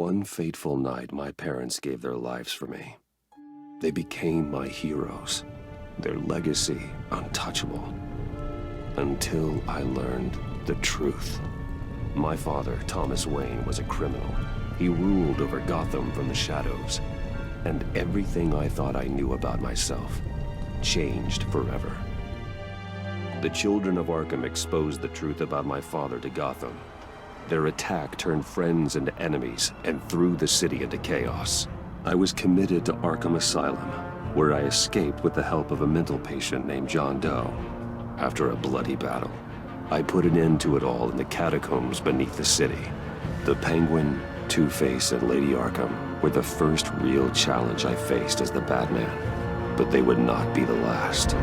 one fateful night, my parents gave their lives for me. They became my heroes, their legacy untouchable. Until I learned the truth. My father, Thomas Wayne, was a criminal. He ruled over Gotham from the shadows. And everything I thought I knew about myself changed forever. The children of Arkham exposed the truth about my father to Gotham. Their attack turned friends into enemies and threw the city into chaos. I was committed to Arkham Asylum, where I escaped with the help of a mental patient named John Doe. After a bloody battle, I put an end to it all in the catacombs beneath the city. The Penguin, Two-Face, and Lady Arkham were the first real challenge I faced as the Batman, but they would not be the last.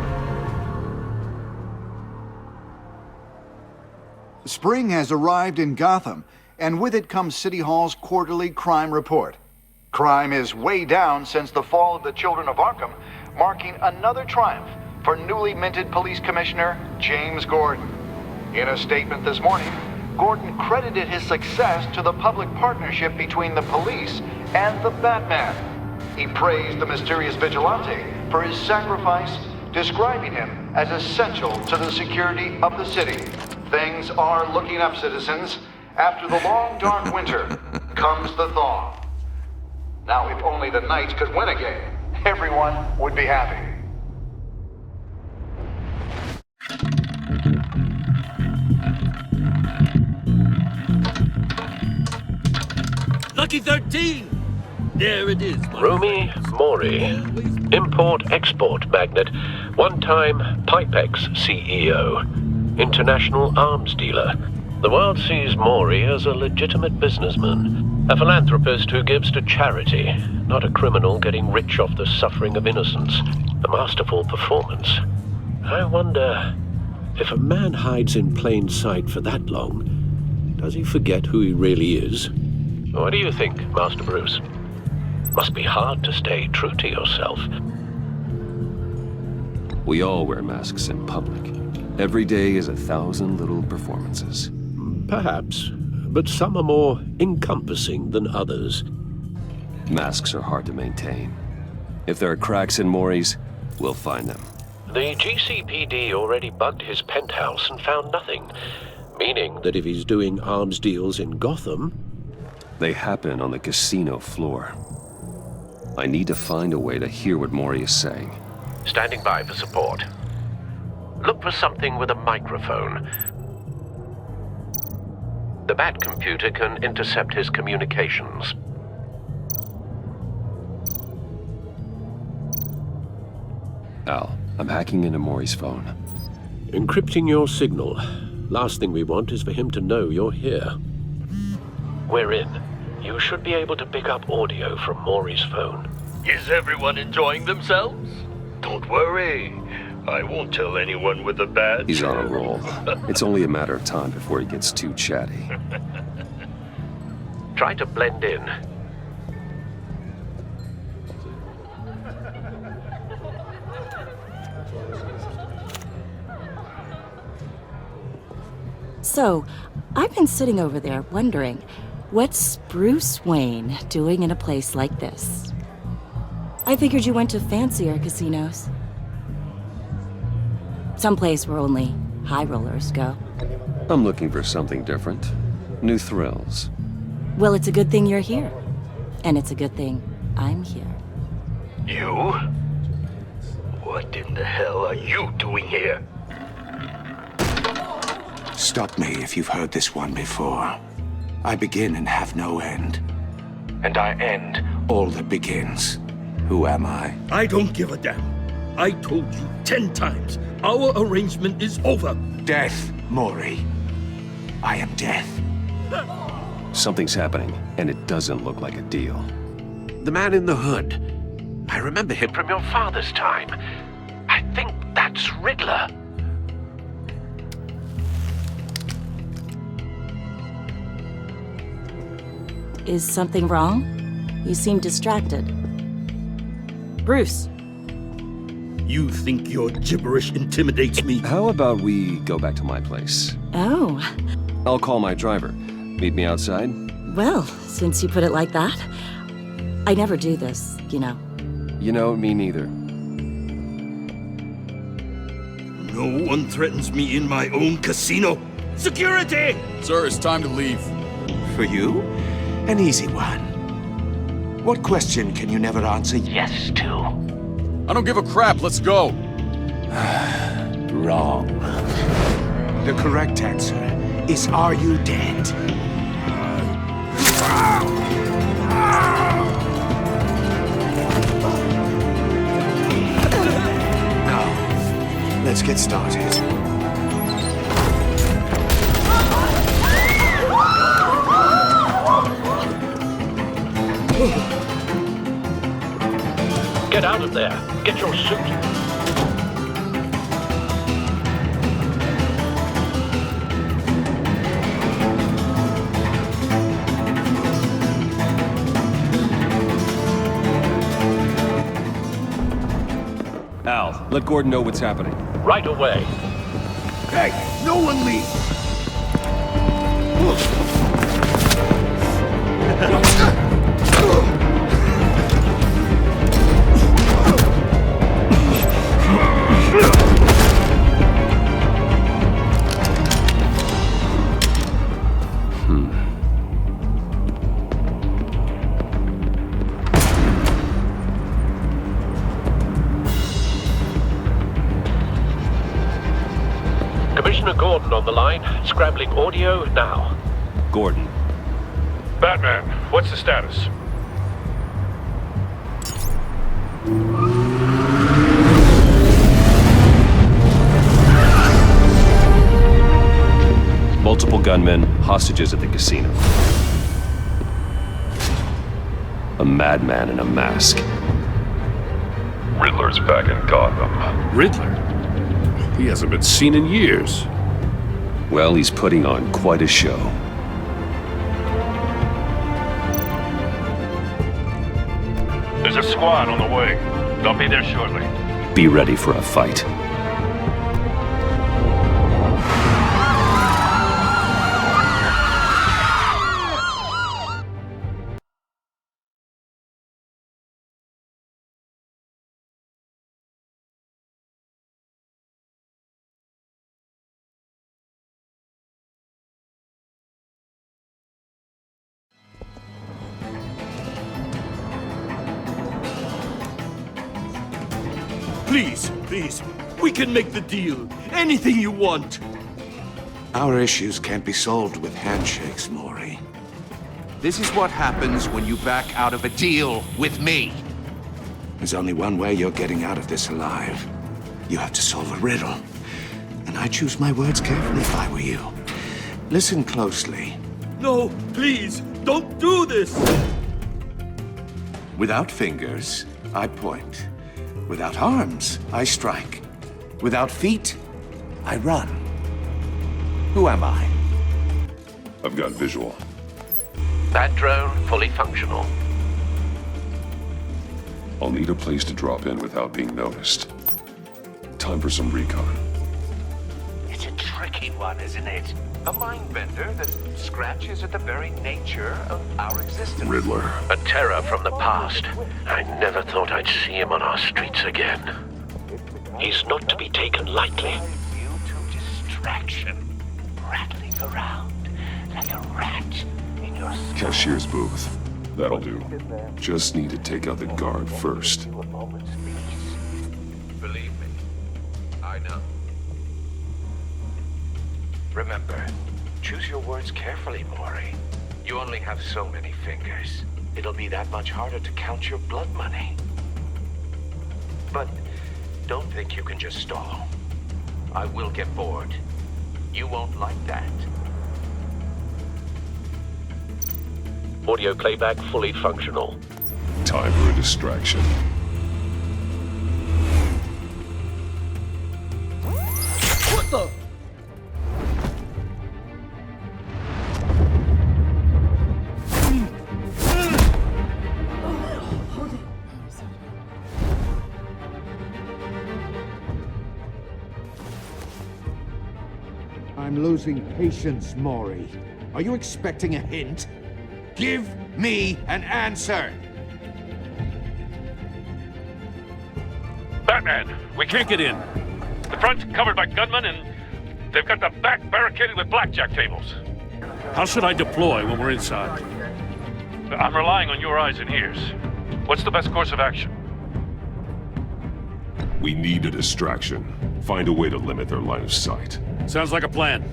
Spring has arrived in Gotham, and with it comes City Hall's quarterly crime report. Crime is way down since the fall of the Children of Arkham, marking another triumph for newly minted Police Commissioner James Gordon. In a statement this morning, Gordon credited his success to the public partnership between the police and the Batman. He praised the mysterious vigilante for his sacrifice, describing him as essential to the security of the city. Things are looking up, citizens. After the long, dark winter comes the thaw. Now, if only the Knights could win again, everyone would be happy. Lucky 13! There it is, Rumi Mori, import-export magnate, one-time Pipex CEO, international arms dealer. The world sees Mori as a legitimate businessman, a philanthropist who gives to charity, not a criminal getting rich off the suffering of innocence. A masterful performance. I wonder, if a man hides in plain sight for that long, does he forget who he really is? What do you think, Master Bruce? Must be hard to stay true to yourself. We all wear masks in public. Every day is 1,000 little performances. Perhaps, but some are more encompassing than others. Masks are hard to maintain. If there are cracks in Mori's, we'll find them. The GCPD already bugged his penthouse and found nothing, meaning that if he's doing arms deals in Gotham... They happen on the casino floor. I need to find a way to hear what Mori is saying. Standing by for support. Look for something with a microphone. The Bat computer can intercept his communications. Al, I'm hacking into Mori's phone. Encrypting your signal. Last thing we want is for him to know you're here. We're in. You should be able to pick up audio from Mori's phone. Is everyone enjoying themselves? Don't worry. I won't tell anyone with a badge. He's on a roll. It's only a matter of time before he gets too chatty. Try to blend in. So, I've been sitting over there wondering, what's Bruce Wayne doing in a place like this? I figured you went to fancier casinos. Someplace where only high rollers go. I'm looking for something different. New thrills. Well, it's a good thing you're here. And it's a good thing I'm here. You? What in the hell are you doing here? Stop me if you've heard this one before. I begin and have no end. And I end all that begins. Who am I? I don't give a damn. I told you 10 times. Our arrangement is over. Death, Mori. I am death. Something's happening, and it doesn't look like a deal. The man in the hood. I remember him from your father's time. I think that's Riddler. Is something wrong? You seem distracted. Bruce. You think your gibberish intimidates me? How about we go back to my place? Oh. I'll call my driver. Meet me outside? Well, since you put it like that, I never do this, you know. You know, me neither. No one threatens me in my own casino. Security! Sir, it's time to leave. For you, an easy one. What question can you never answer yes to? I don't give a crap, let's go. Wrong. The correct answer is, are you dead? Now, let's get started. Get out of there. Get your suit. Al, let Gordon know what's happening. Right away. Hey, no one leave! Commissioner Gordon on the line. Scrambling audio now. Gordon. Batman, what's the status? Multiple gunmen, hostages at the casino. A madman in a mask. Riddler's back in Gotham. Riddler? He hasn't been seen in years. Well, he's putting on quite a show. There's a squad on the way. They'll be there shortly. Be ready for a fight. Please, please, we can make the deal. Anything you want. Our issues can't be solved with handshakes, Maury. This is what happens when you back out of a deal with me. There's only one way you're getting out of this alive. You have to solve a riddle. And I choose my words carefully if I were you. Listen closely. No, please, don't do this. Without fingers, I point. Without arms, I strike. Without feet, I run. Who am I? I've got visual. Bat drone fully functional. I'll need a place to drop in without being noticed. Time for some recon. It's a tricky one, isn't it? A mind bender that scratches at the very nature of our existence. Riddler. A terror from the past. I never thought I'd see him on our streets again. He's not to be taken lightly. Due to distraction, rattling around like a rat in your Cashier's booth. That'll do. Just need to take out the guard first. a moment's peace. Believe me, I know. Remember, choose your words carefully, Maury. You only have so many fingers. It'll be that much harder to count your blood money. But don't think you can just stall. I will get bored. You won't like that. Audio playback fully functional. Time for a distraction. What the? I'm losing patience, Maury. Are you expecting a hint? Give me an answer! Batman, we can't get in. The front's covered by gunmen and they've got the back barricaded with blackjack tables. How should I deploy when we're inside? I'm relying on your eyes and ears. What's the best course of action? We need a distraction. Find a way to limit their line of sight. Sounds like a plan.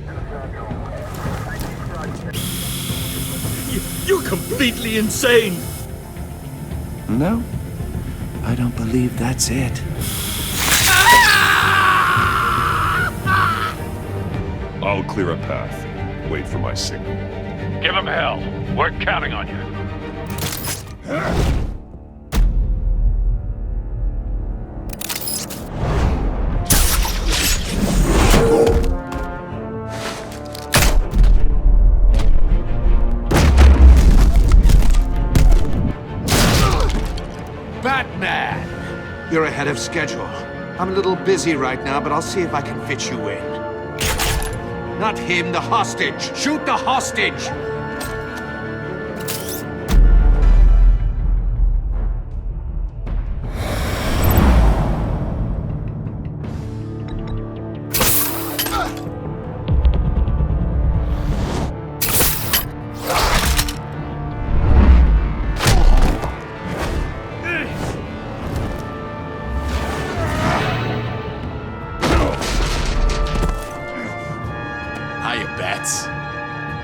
You're completely insane! No, I don't believe that's it. I'll clear a path. Wait for my signal. Give him hell. We're counting on you. Batman! You're ahead of schedule. I'm a little busy right now, but I'll see if I can fit you in. Not him, the hostage! Shoot the hostage!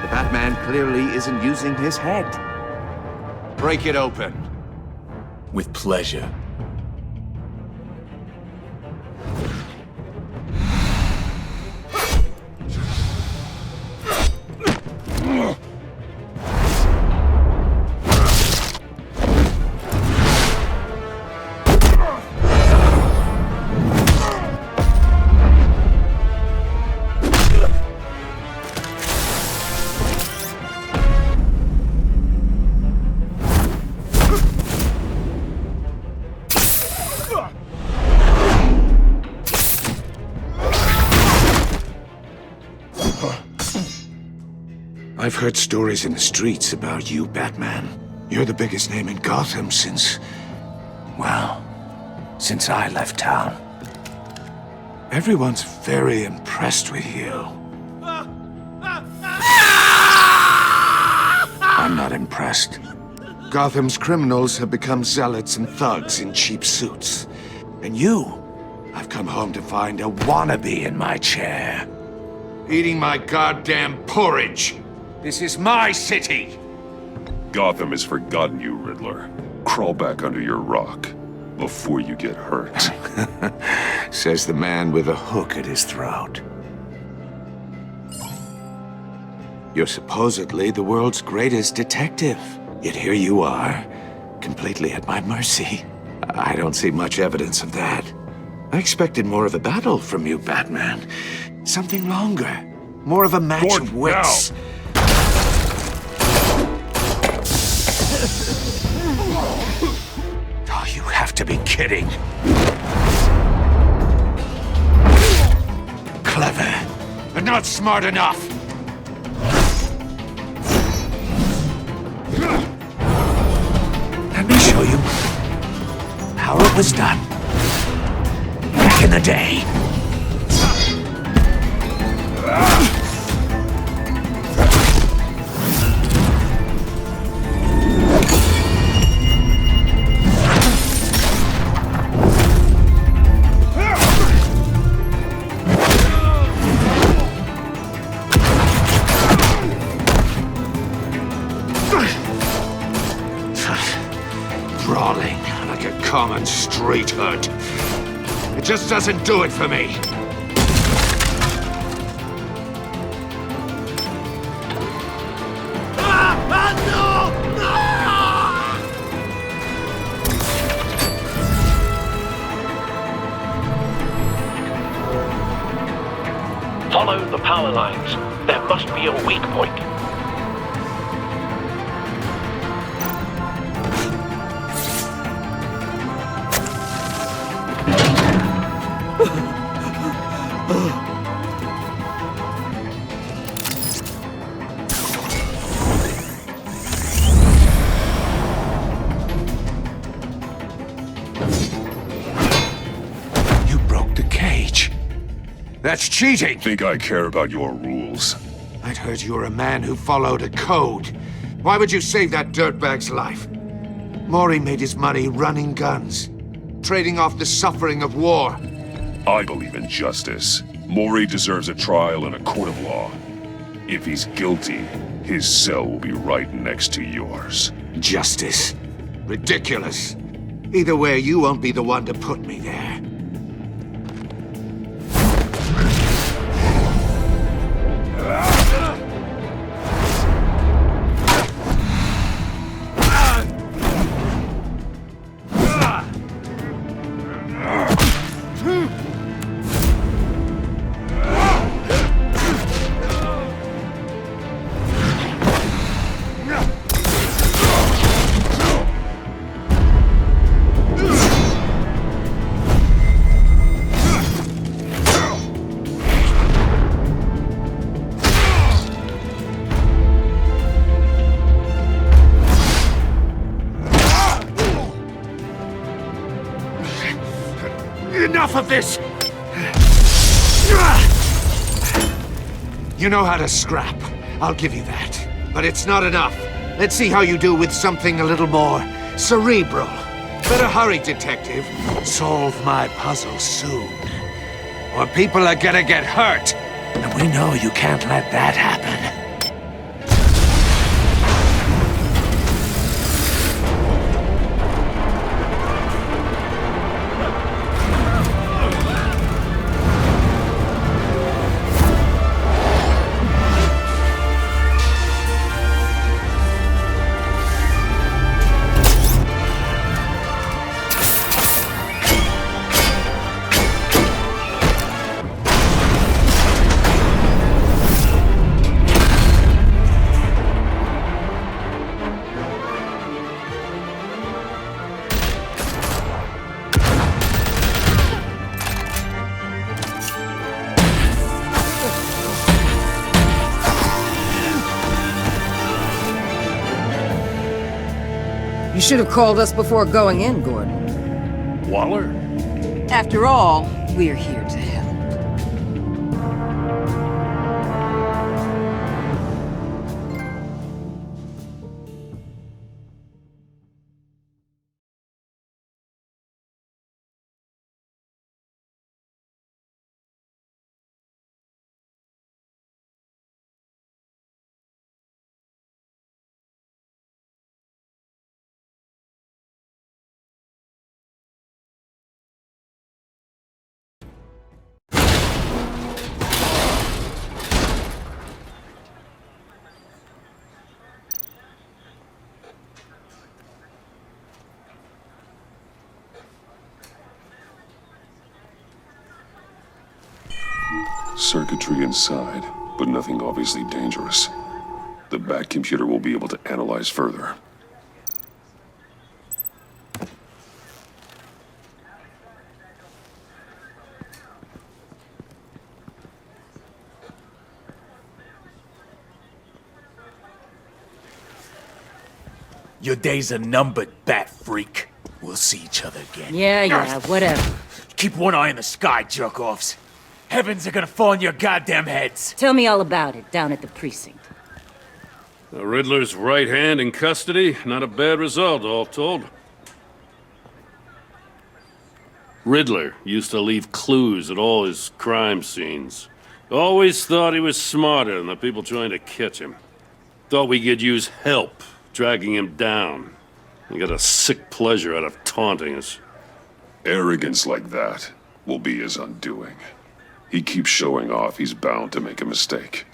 The Batman clearly isn't using his head. Break it open. With pleasure. I've heard stories in the streets about you, Batman. You're the biggest name in Gotham since I left town. Everyone's very impressed with you. I'm not impressed. Gotham's criminals have become zealots and thugs in cheap suits. And I've come home to find a wannabe in my chair. Eating my goddamn porridge! This is my city! Gotham has forgotten you, Riddler. Crawl back under your rock before you get hurt. Says the man with a hook at his throat. You're supposedly the world's greatest detective. Yet here you are, completely at my mercy. I don't see much evidence of that. I expected more of a battle from you, Batman. Something longer. More of a match of wits. Oh, you have to be kidding. Clever, but not smart enough. Let me show you how it was done back in the day. Brawling like a common street hood. It just doesn't do it for me. Follow the power lines. There must be a weak point. That's cheating! Think I care about your rules? I'd heard you were a man who followed a code. Why would you save that dirtbag's life? Maury made his money running guns, trading off the suffering of war. I believe in justice. Maury deserves a trial in a court of law. If he's guilty, his cell will be right next to yours. Justice. Ridiculous. Either way, you won't be the one to put me there. Enough of this! You know how to scrap. I'll give you that. But it's not enough. Let's see how you do with something a little more cerebral. Better hurry, detective. Solve my puzzle soon. Or people are gonna get hurt. And we know you can't let that happen. You should have called us before going in, Gordon. Waller? After all, we're here to help. Circuitry inside, but nothing obviously dangerous. The back computer will be able to analyze further. Your days are numbered, bat freak. We'll see each other again. Yeah, whatever. Keep one eye in the sky, jerk-offs. Heavens are gonna fall on your goddamn heads. Tell me all about it down at the precinct. The Riddler's right hand in custody. Not a bad result, all told. Riddler used to leave clues at all his crime scenes. Always thought he was smarter than the people trying to catch him. Thought we could use help dragging him down. He got a sick pleasure out of taunting us. Arrogance like that will be his undoing. He keeps showing off, he's bound to make a mistake.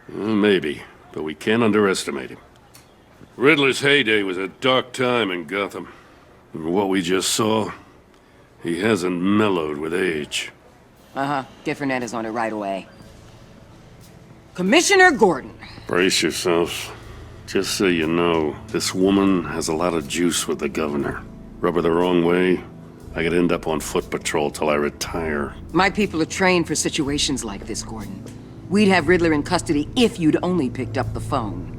Maybe, but we can't underestimate him. Riddler's heyday was a dark time in Gotham. And what we just saw, he hasn't mellowed with age. Get Fernandez on it right away. Commissioner Gordon. Brace yourselves. Just so you know, this woman has a lot of juice with the governor. Rub her the wrong way, I could end up on foot patrol till I retire. My people are trained for situations like this, Gordon. We'd have Riddler in custody if you'd only picked up the phone.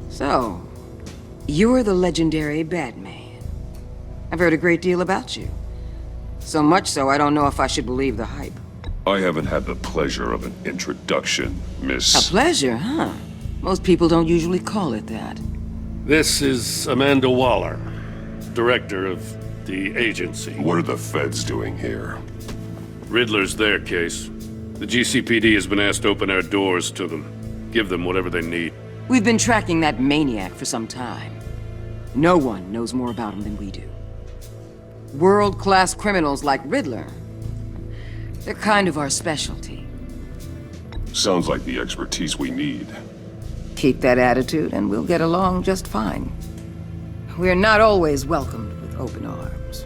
So, you're the legendary Batman. I've heard a great deal about you. So much so, I don't know if I should believe the hype. I haven't had the pleasure of an introduction, Miss... A pleasure, huh? Most people don't usually call it that. This is Amanda Waller, director of the agency. What are the feds doing here? Riddler's their case. The GCPD has been asked to open our doors to them. Give them whatever they need. We've been tracking that maniac for some time. No one knows more about him than we do. World-class criminals like Riddler. They're kind of our specialty. Sounds like the expertise we need. Keep that attitude and we'll get along just fine. We're not always welcomed with open arms.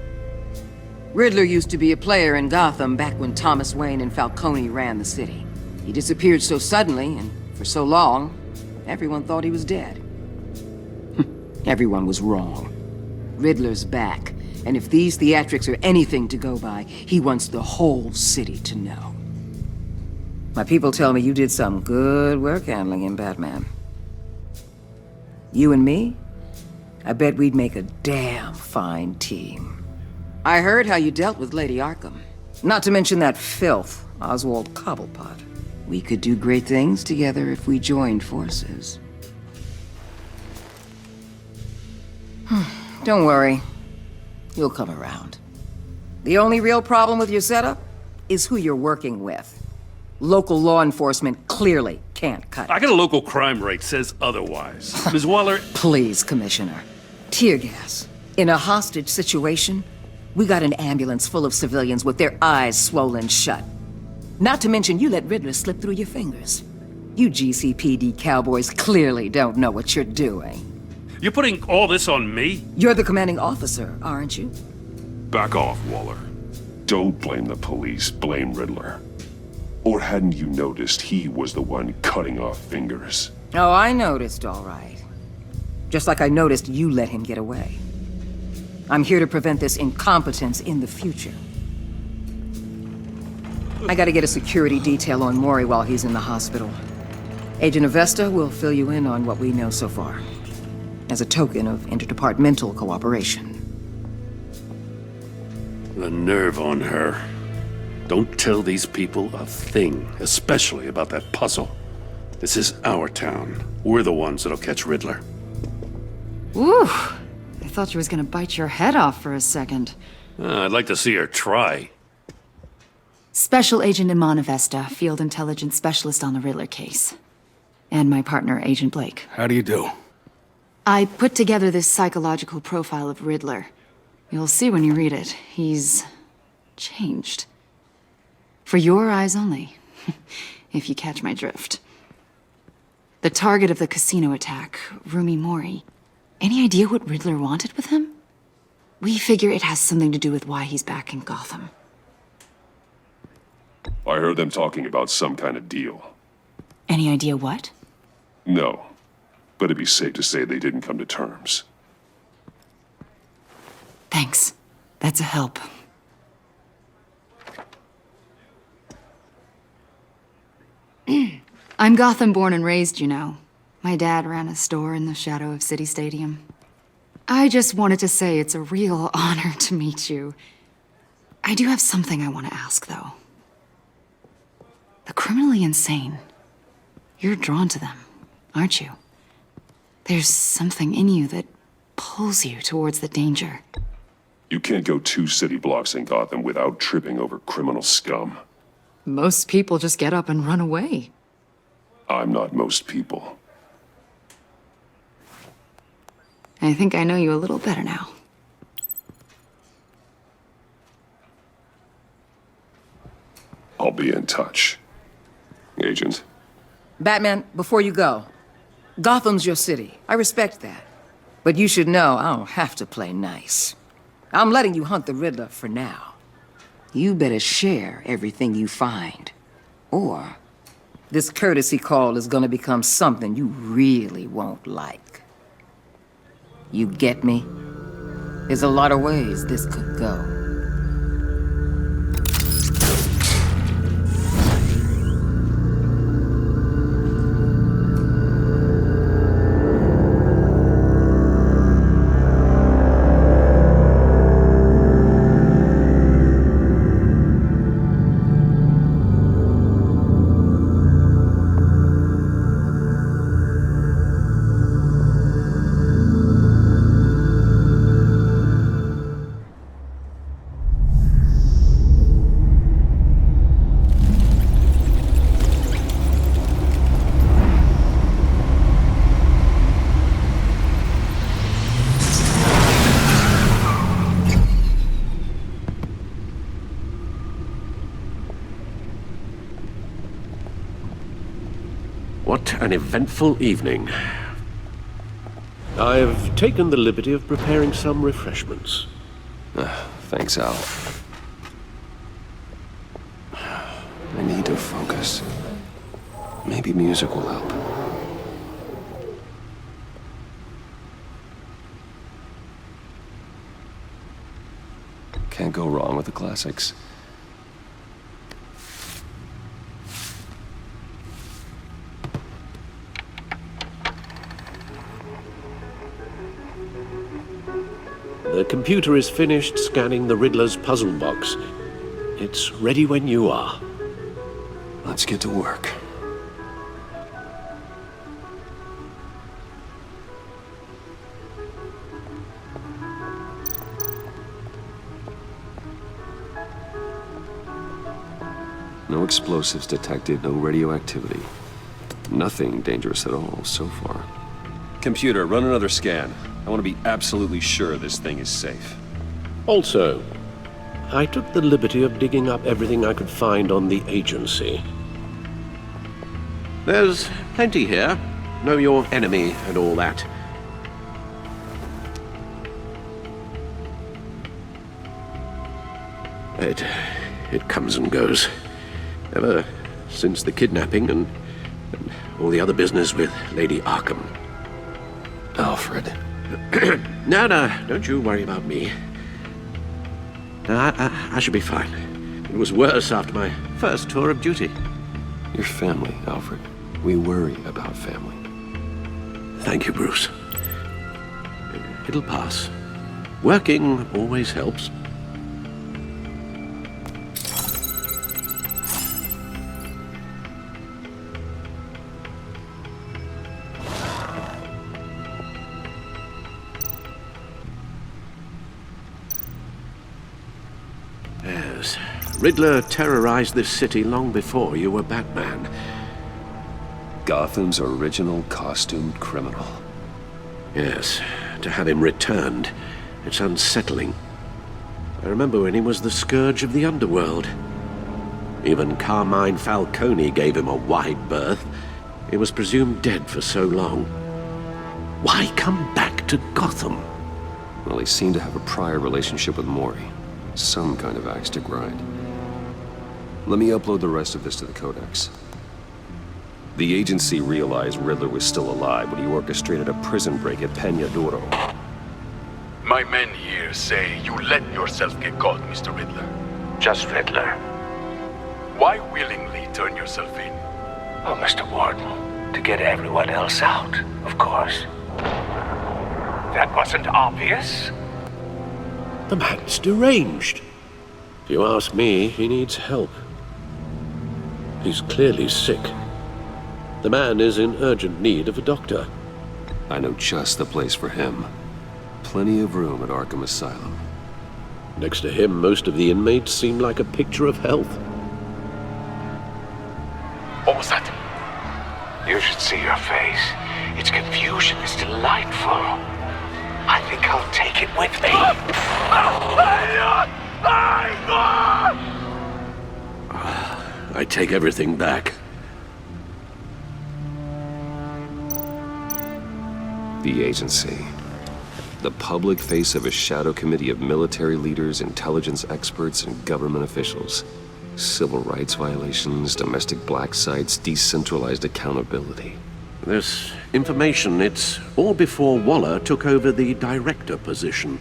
Riddler used to be a player in Gotham back when Thomas Wayne and Falcone ran the city. He disappeared so suddenly and for so long, everyone thought he was dead. Everyone was wrong. Riddler's back, and if these theatrics are anything to go by, he wants the whole city to know. My people tell me you did some good work handling him, Batman. You and me? I bet we'd make a damn fine team. I heard how you dealt with Lady Arkham. Not to mention that filth, Oswald Cobblepot. We could do great things together if we joined forces. Don't worry. You'll come around. The only real problem with your setup is who you're working with. Local law enforcement clearly can't cut it. I got a local crime rate says otherwise. Ms. Waller... Please, Commissioner. Tear gas. In a hostage situation, we got an ambulance full of civilians with their eyes swollen shut. Not to mention you let Riddler slip through your fingers. You GCPD cowboys clearly don't know what you're doing. You're putting all this on me? You're the commanding officer, aren't you? Back off, Waller. Don't blame the police, blame Riddler. Or hadn't you noticed he was the one cutting off fingers? Oh, I noticed, all right. Just like I noticed you let him get away. I'm here to prevent this incompetence in the future. I gotta get a security detail on Mori while he's in the hospital. Agent Avesta will fill you in on what we know so far, as a token of interdepartmental cooperation. The nerve on her. Don't tell these people a thing, especially about that puzzle. This is our town. We're the ones that'll catch Riddler. Ooh, I thought she was gonna bite your head off for a second. I'd like to see her try. Special Agent Iman Avesta, Field Intelligence Specialist on the Riddler case. And my partner, Agent Blake. How do you do? I put together this psychological profile of Riddler. You'll see when you read it. He's changed. For your eyes only, if you catch my drift. The target of the casino attack, Rumi Mori. Any idea what Riddler wanted with him? We figure it has something to do with why he's back in Gotham. I heard them talking about some kind of deal. Any idea what? No, but it'd be safe to say they didn't come to terms. Thanks. That's a help. I'm Gotham born and raised, you know. My dad ran a store in the shadow of City Stadium. I just wanted to say it's a real honor to meet you. I do have something I want to ask, though. The criminally insane. You're drawn to them, aren't you? There's something in you that pulls you towards the danger. You can't go 2 city blocks in Gotham without tripping over criminal scum. Most people just get up and run away. I'm not most people. I think I know you a little better now. I'll be in touch. Agent. Batman, before you go, Gotham's your city. I respect that. But you should know I don't have to play nice. I'm letting you hunt the Riddler for now. You better share everything you find. Or this courtesy call is gonna become something you really won't like. You get me? There's a lot of ways this could go. What an eventful evening. I've taken the liberty of preparing some refreshments. Thanks, Al. I need to focus. Maybe music will help. Can't go wrong with the classics. The computer is finished scanning the Riddler's puzzle box. It's ready when you are. Let's get to work. No explosives detected, no radioactivity. Nothing dangerous at all so far. Computer, run another scan. I want to be absolutely sure this thing is safe. Also, I took the liberty of digging up everything I could find on the agency. There's plenty here. Know your enemy and all that. It comes and goes. Ever since the kidnapping and all the other business with Lady Arkham. Alfred. No, don't you worry about me. I should be fine. It was worse after my first tour of duty. Your family, Alfred. We worry about family. Thank you, Bruce. It'll pass. Working always helps. Yes. Riddler terrorized this city long before you were Batman. Gotham's original costumed criminal. Yes. To have him returned, it's unsettling. I remember when he was the scourge of the underworld. Even Carmine Falcone gave him a wide berth. He was presumed dead for so long. Why come back to Gotham? Well, he seemed to have a prior relationship with Mori. Some kind of axe to grind. Let me upload the rest of this to the Codex. The agency realized Riddler was still alive when he orchestrated a prison break at Peña Duro. My men here say you let yourself get caught, Mr. Riddler. Just Riddler. Why willingly turn yourself in? Oh, Mr. Warden, to get everyone else out, of course. That wasn't obvious? The man's deranged. If you ask me, he needs help. He's clearly sick. The man is in urgent need of a doctor. I know just the place for him. Plenty of room at Arkham Asylum. Next to him, most of the inmates seem like a picture of health. What was that? You should see your face. Its confusion is delightful. I think I'll take it with me. I take everything back. The agency. The public face of a shadow committee of military leaders, intelligence experts, and government officials. Civil rights violations, domestic black sites, decentralized accountability. This information, it's all before Waller took over the director position.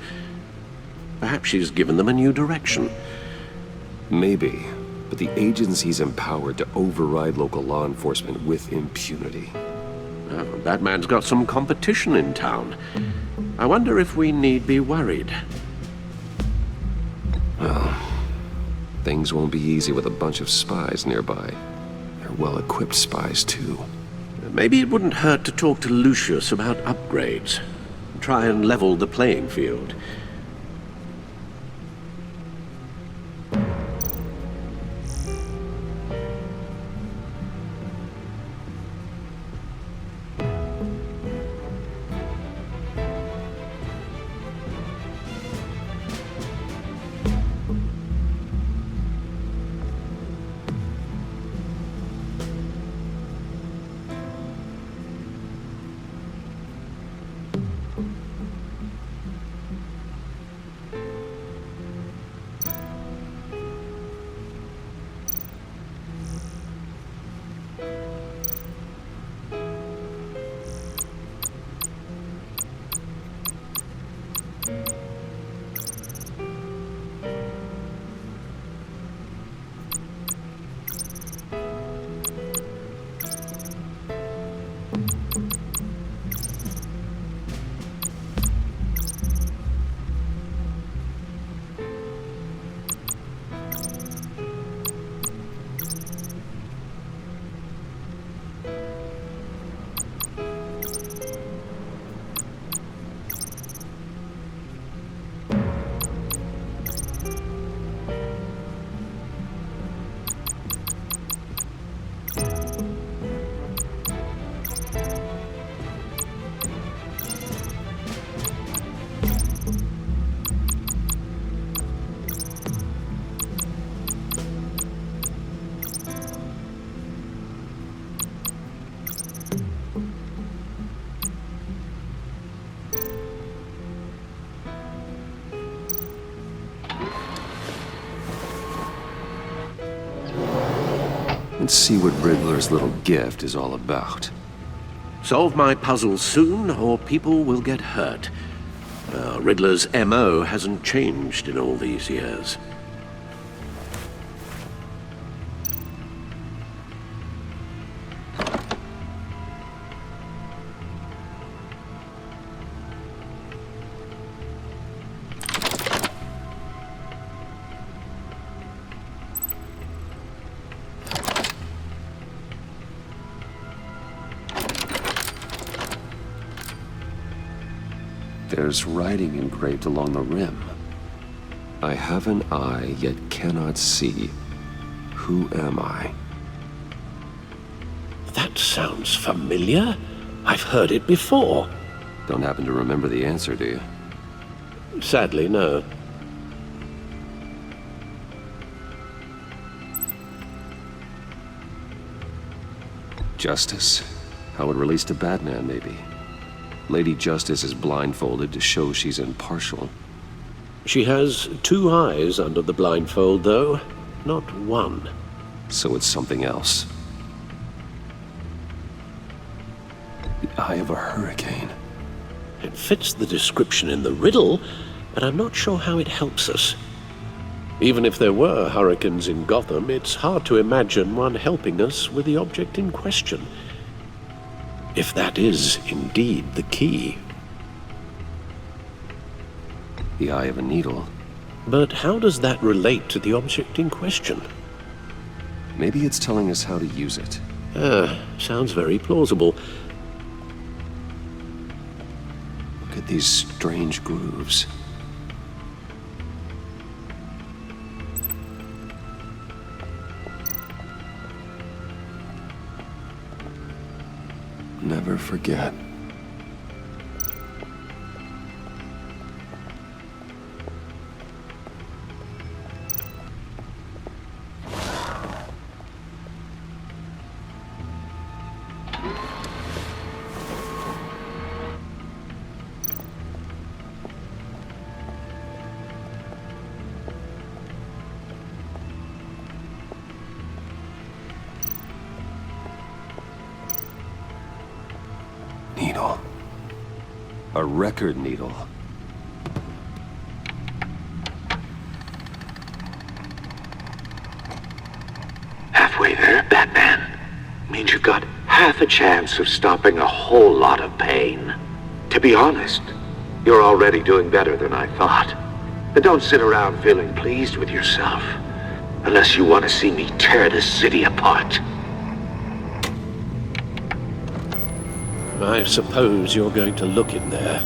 Perhaps she's given them a new direction. Maybe, but the agency's empowered to override local law enforcement with impunity. Batman's got some competition in town. I wonder if we need be worried. Well, things won't be easy with a bunch of spies nearby. They're well-equipped spies, too. Maybe it wouldn't hurt to talk to Lucius about upgrades. Try and level the playing field. and see what Riddler's little gift is all about. Solve my puzzle soon, or people will get hurt. Riddler's MO hasn't changed in all these years. There's writing engraved along the rim. I have an eye, yet cannot see. Who am I? That sounds familiar. I've heard it before. Don't happen to remember the answer, do you? Sadly, no. Justice. How it relates to Batman, maybe. Lady Justice is blindfolded to show she's impartial. She has 2 eyes under the blindfold, though, not 1. So it's something else. The eye of a hurricane. It fits the description in the riddle, but I'm not sure how it helps us. Even if there were hurricanes in Gotham, it's hard to imagine one helping us with the object in question. If that is indeed the key. The eye of a needle. But how does that relate to the object in question? Maybe it's telling us how to use it. Sounds very plausible. Look at these strange grooves. Never forget. Needle. A record needle. Halfway there, Batman. Means you've got half a chance of stopping a whole lot of pain. To be honest, you're already doing better than I thought. But don't sit around feeling pleased with yourself. Unless you want to see me tear this city apart. I suppose you're going to look in there.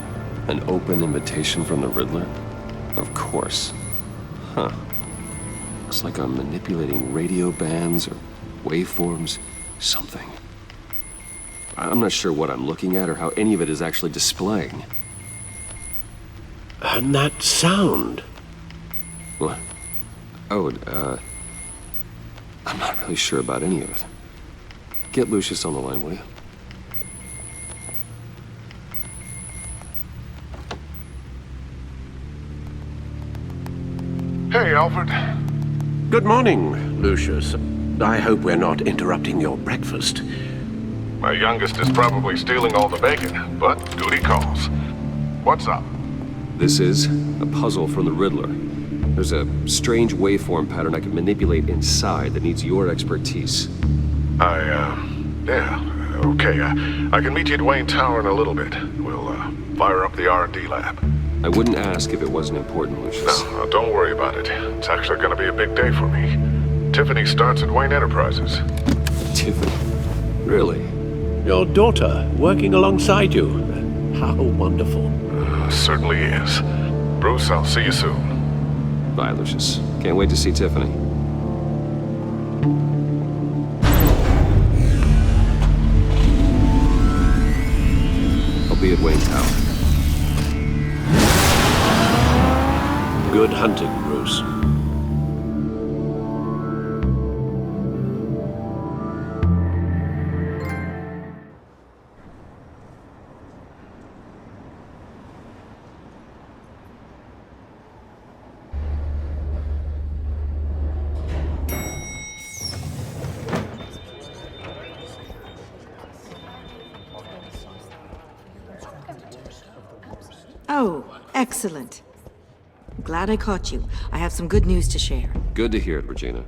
An open invitation from the Riddler? Of course. Huh. Looks like I'm manipulating radio bands or waveforms. Something. I'm not sure what I'm looking at or how any of it is actually displaying. And that sound. What? Oh, I'm not really sure about any of it. Get Lucius on the line, will you? Hey, Alfred. Good morning, Lucius. I hope we're not interrupting your breakfast. My youngest is probably stealing all the bacon, but duty calls. What's up? This is a puzzle from the Riddler. There's a strange waveform pattern I can manipulate inside that needs your expertise. Yeah, okay. I can meet you at Wayne Tower in a little bit. We'll, fire up the R&D lab. I wouldn't ask if it wasn't important, Lucius. No, don't worry about it. It's actually gonna be a big day for me. Tiffany starts at Wayne Enterprises. Tiffany? Really? Your daughter, working alongside you. How wonderful. Certainly is. Bruce, I'll see you soon. Bye, Lucius. Can't wait to see Tiffany. I'll be at Wayne Tower. Good hunting, Bruce. Oh, excellent. I'm glad I caught you. I have some good news to share. Good to hear it, Regina.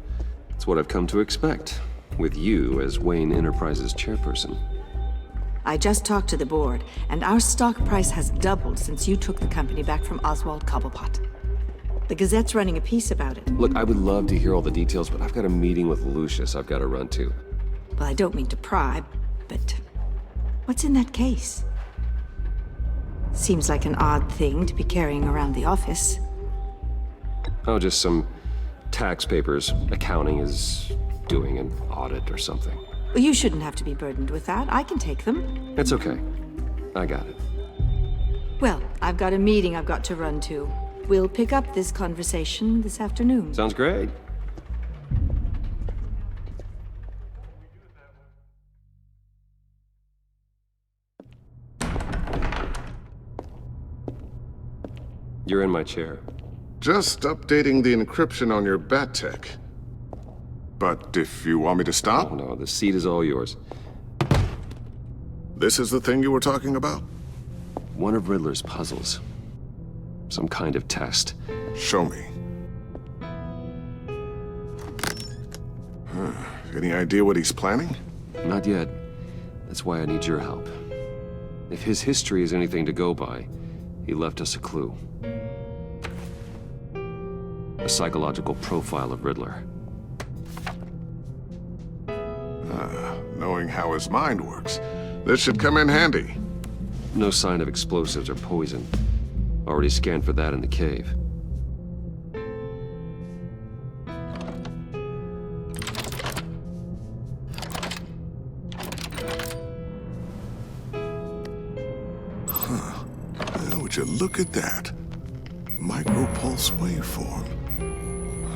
It's what I've come to expect, with you as Wayne Enterprises chairperson. I just talked to the board, and our stock price has doubled since you took the company back from Oswald Cobblepot. The Gazette's running a piece about it. Look, I would love to hear all the details, but I've got a meeting with Lucius I've got to run to. Well, I don't mean to pry, but what's in that case? Seems like an odd thing to be carrying around the office. Oh, just some tax papers. Accounting is doing an audit or something. Well, you shouldn't have to be burdened with that. I can take them. It's okay. I got it. Well, I've got a meeting I've got to run to. We'll pick up this conversation this afternoon. Sounds great. You're in my chair. Just updating the encryption on your bat tech. But if you want me to stop? Oh, no, the seat is all yours. This is the thing you were talking about? One of Riddler's puzzles. Some kind of test. Show me. Any idea what he's planning? Not yet. That's why I need your help. If his history is anything to go by, he left us a clue. A psychological profile of Riddler. Knowing how his mind works, this should come in handy. No sign of explosives or poison. Already scanned for that in the cave. Would you look at that? Micropulse waveform.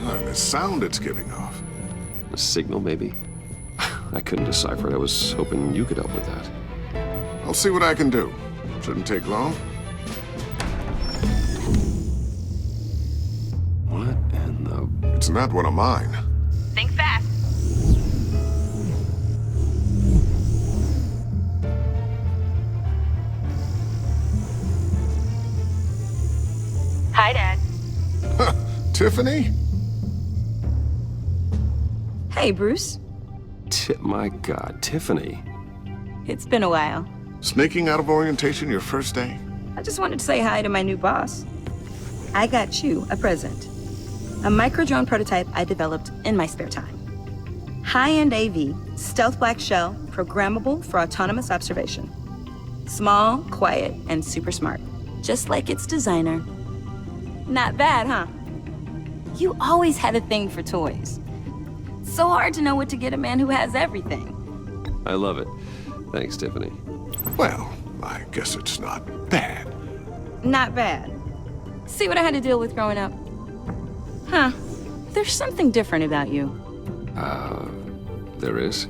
And the sound it's giving off. A signal, maybe? I couldn't decipher it. I was hoping you could help with that. I'll see what I can do. Shouldn't take long. What in the... It's not one of mine. Think fast. Hi, Dad. Tiffany? Hey, Bruce. My God, Tiffany. It's been a while. Sneaking out of orientation your first day? I just wanted to say hi to my new boss. I got you a present. A micro-drone prototype I developed in my spare time. High-end AV, stealth black shell, programmable for autonomous observation. Small, quiet, and super smart. Just like its designer. Not bad, huh? You always had a thing for toys. So hard to know what to get a man who has everything. I love it. Thanks, Tiffany. Well, I guess it's not bad. Not bad. See what I had to deal with growing up? Huh. There's something different about you. There is?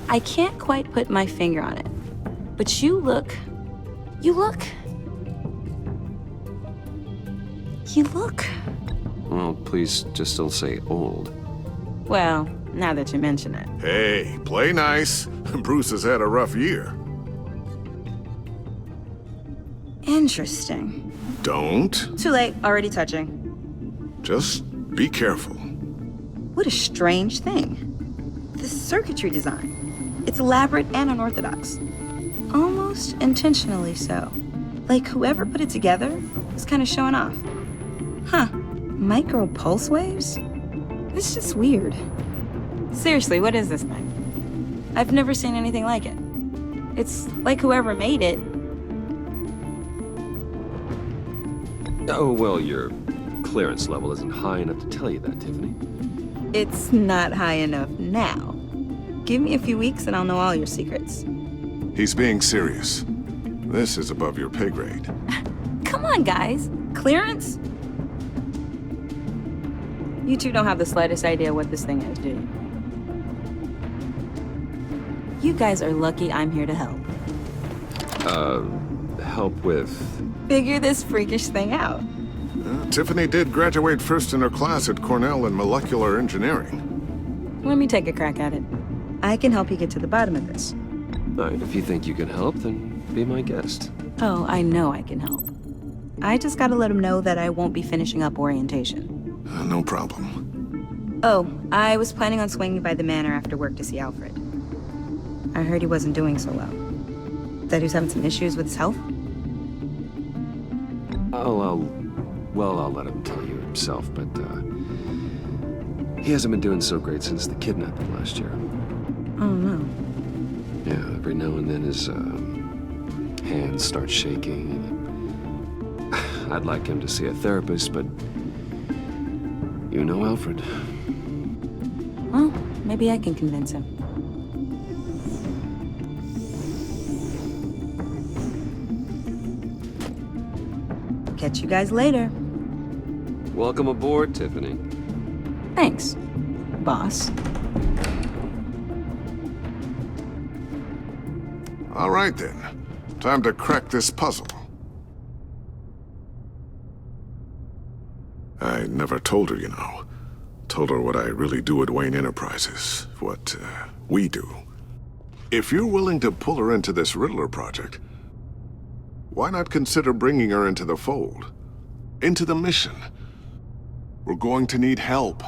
I can't quite put my finger on it. But you look... Well, please just don't say old. Well, now that you mention it. Hey, play nice. Bruce has had a rough year. Interesting. Don't. Too late, already touching. Just be careful. What a strange thing. The circuitry design. It's elaborate and unorthodox. Almost intentionally so. Like whoever put it together was kind of showing off. Huh. Micro pulse waves? It's just weird. Seriously, what is this thing? I've never seen anything like it. It's like whoever made it. Oh, well, your clearance level isn't high enough to tell you that, Tiffany. It's not high enough now. Give me a few weeks and I'll know all your secrets. He's being serious. This is above your pay grade. Come on, guys. Clearance? You two don't have the slightest idea what this thing is, do you? You guys are lucky I'm here to help. Help with... Figure this freakish thing out. Tiffany did graduate first in her class at Cornell in molecular engineering. Let me take a crack at it. I can help you get to the bottom of this. All right, if you think you can help, then be my guest. Oh, I know I can help. I just gotta let him know that I won't be finishing up orientation. No problem. Oh, I was planning on swinging by the manor after work to see Alfred. I heard he wasn't doing so well. That he was having some issues with his health? I'll let him tell you himself, but, he hasn't been doing so great since the kidnapping last year. Oh, no. Yeah, every now and then his, hands start shaking. I'd like him to see a therapist, but you know Alfred. Well, maybe I can convince him. Catch you guys later. Welcome aboard, Tiffany. Thanks, boss. All right then. Time to crack this puzzle. I never told her, you know. Told her what I really do at Wayne Enterprises. What, we do. If you're willing to pull her into this Riddler project, why not consider bringing her into the fold? Into the mission? We're going to need help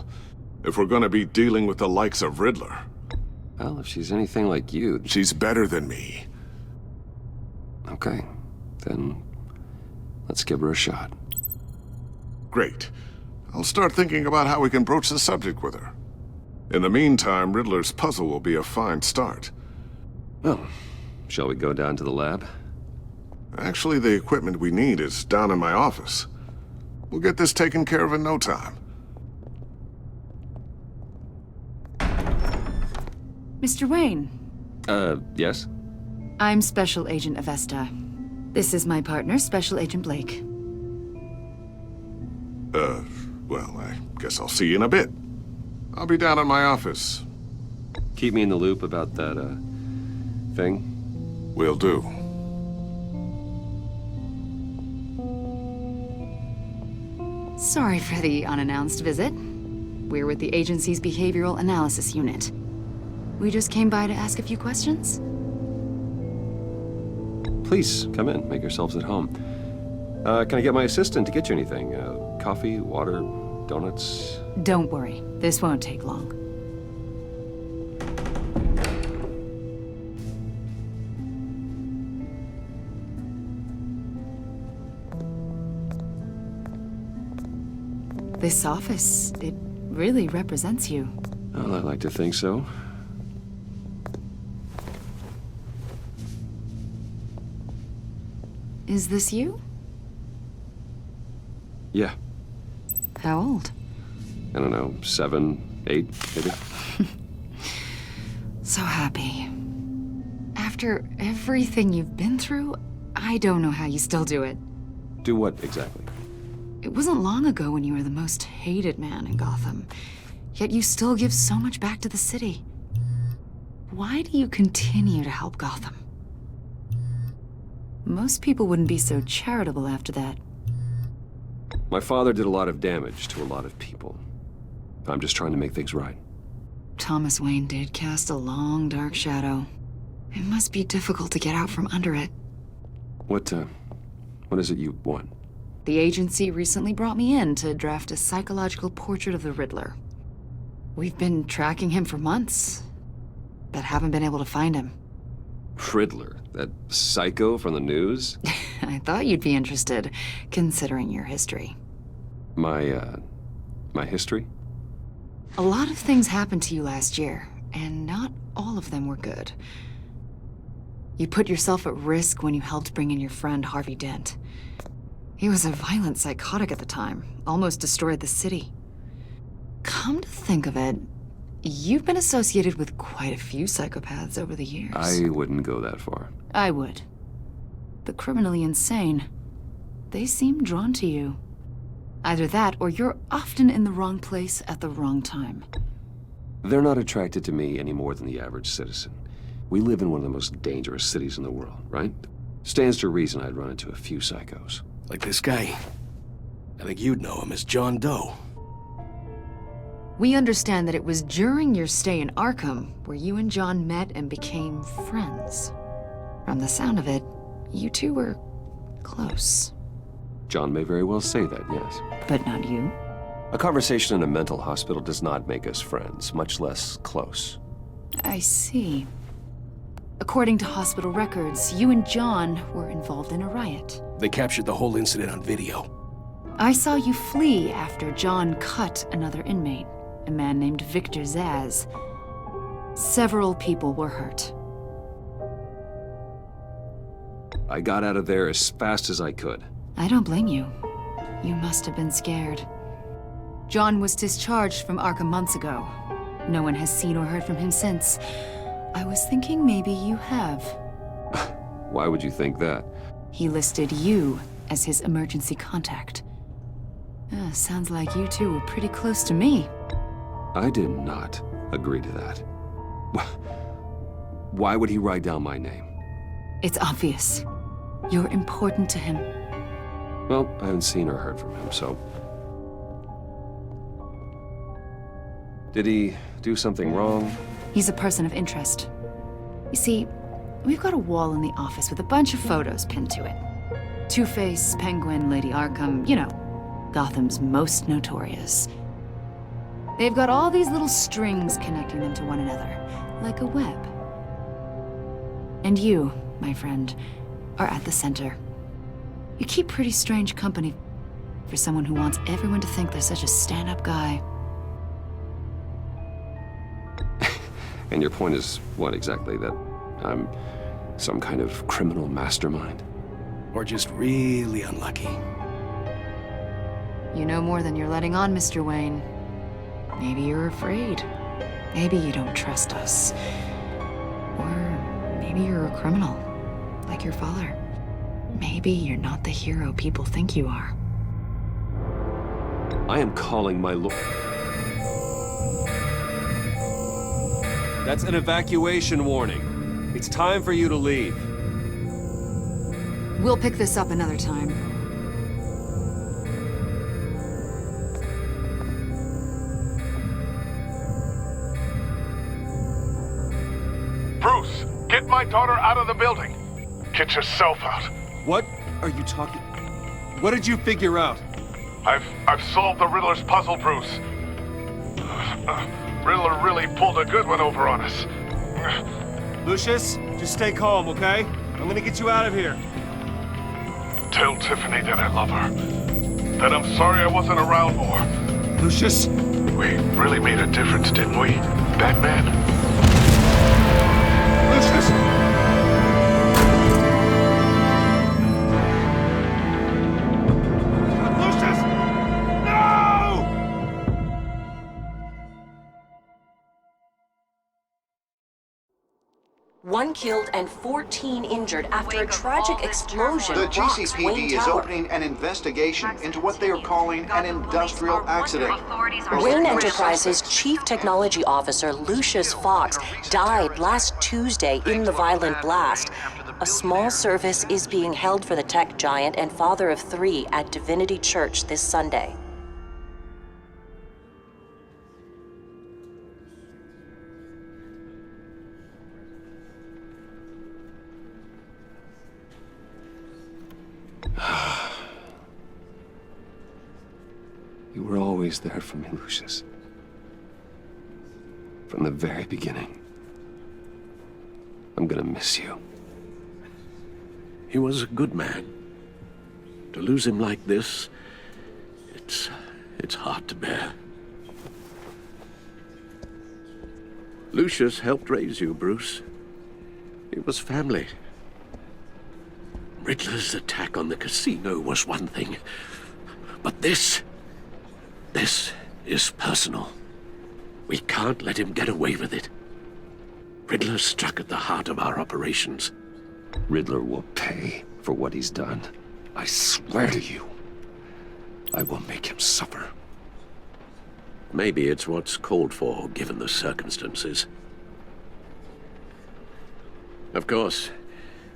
if we're gonna be dealing with the likes of Riddler. Well, if she's anything like you... She's better than me. Okay, then let's give her a shot. Great. I'll start thinking about how we can broach the subject with her. In the meantime, Riddler's puzzle will be a fine start. Well, shall we go down to the lab? Actually, the equipment we need is down in my office. We'll get this taken care of in no time. Mr. Wayne. Yes? I'm Special Agent Avesta. This is my partner, Special Agent Blake. Well, I guess I'll see you in a bit. I'll be down in my office. Keep me in the loop about that, thing? Will do. Sorry for the unannounced visit. We're with the agency's Behavioral Analysis Unit. We just came by to ask a few questions. Please, come in. Make yourselves at home. Can I get my assistant to get you anything? Coffee, water, donuts? Don't worry. This won't take long. This office, it really represents you. Well, I like to think so. Is this you? Yeah. How old? I don't know, 7, 8, maybe? So happy. After everything you've been through, I don't know how you still do it. Do what, exactly? It wasn't long ago when you were the most hated man in Gotham, yet you still give so much back to the city. Why do you continue to help Gotham? Most people wouldn't be so charitable after that. My father did a lot of damage to a lot of people. I'm just trying to make things right. Thomas Wayne did cast a long, dark shadow. It must be difficult to get out from under it. What is it you want? The agency recently brought me in to draft a psychological portrait of the Riddler. We've been tracking him for months, but haven't been able to find him. Riddler? That psycho from the news? I thought you'd be interested, considering your history. My history? A lot of things happened to you last year, and not all of them were good. You put yourself at risk when you helped bring in your friend Harvey Dent. He was a violent psychotic at the time, almost destroyed the city. Come to think of it, you've been associated with quite a few psychopaths over the years. I wouldn't go that far. I would. The criminally insane, they seem drawn to you. Either that, or you're often in the wrong place at the wrong time. They're not attracted to me any more than the average citizen. We live in one of the most dangerous cities in the world, right? Stands to reason I'd run into a few psychos. Like this guy. I think you'd know him as John Doe. We understand that it was during your stay in Arkham where you and John met and became friends. From the sound of it, you two were close. John may very well say that, yes. But not you. A conversation in a mental hospital does not make us friends, much less close. I see. According to hospital records, you and John were involved in a riot. They captured the whole incident on video. I saw you flee after John cut another inmate, a man named Victor Zaz. Several people were hurt. I got out of there as fast as I could. I don't blame you. You must have been scared. John was discharged from Arkham months ago. No one has seen or heard from him since. I was thinking maybe you have. Why would you think that? He listed you as his emergency contact. Sounds like you two were pretty close to me. I did not agree to that. Why would he write down my name? It's obvious. You're important to him. Well, I haven't seen or heard from him, so... Did he do something wrong? He's a person of interest. You see, we've got a wall in the office with a bunch of photos pinned to it. Two-Face, Penguin, Lady Arkham, you know, Gotham's most notorious. They've got all these little strings connecting them to one another, like a web. And you, my friend, are at the center. You keep pretty strange company for someone who wants everyone to think they're such a stand-up guy. And your point is what exactly? That I'm some kind of criminal mastermind? Or just really unlucky? You know more than you're letting on, Mr. Wayne. Maybe you're afraid. Maybe you don't trust us. Or maybe you're a criminal, like your father. Maybe you're not the hero people think you are. I am calling my lord. That's an evacuation warning. It's time for you to leave. We'll pick this up another time. Bruce, get my daughter out of the building. Get yourself out. What are you talking? What did you figure out? I've solved the Riddler's puzzle, Bruce. Riddler really pulled a good one over on us. Lucius, just stay calm, okay? I'm gonna get you out of here. Tell Tiffany that I love her. That I'm sorry I wasn't around more. Lucius? We really made a difference, didn't we, Batman? Lucius! One killed and 14 injured after a tragic explosion. The rocks GCPD Wayne is Tower. opening an investigation into what they are calling an industrial accident. Wayne Enterprises' chief technology officer, Lucius Fox, died last Tuesday in the violent blast. A small service is being held for the tech giant and father of 3 at Divinity Church this Sunday. You were always there for me, Lucius. From the very beginning. I'm gonna miss you. He was a good man. To lose him like this, it's hard to bear. Lucius helped raise you, Bruce. It was family. Riddler's attack on the casino was one thing, but this is personal. We can't let him get away with it. Riddler struck at the heart of our operations. Riddler will pay for what he's done. I swear to you, I will make him suffer. Maybe it's what's called for, given the circumstances. Of course,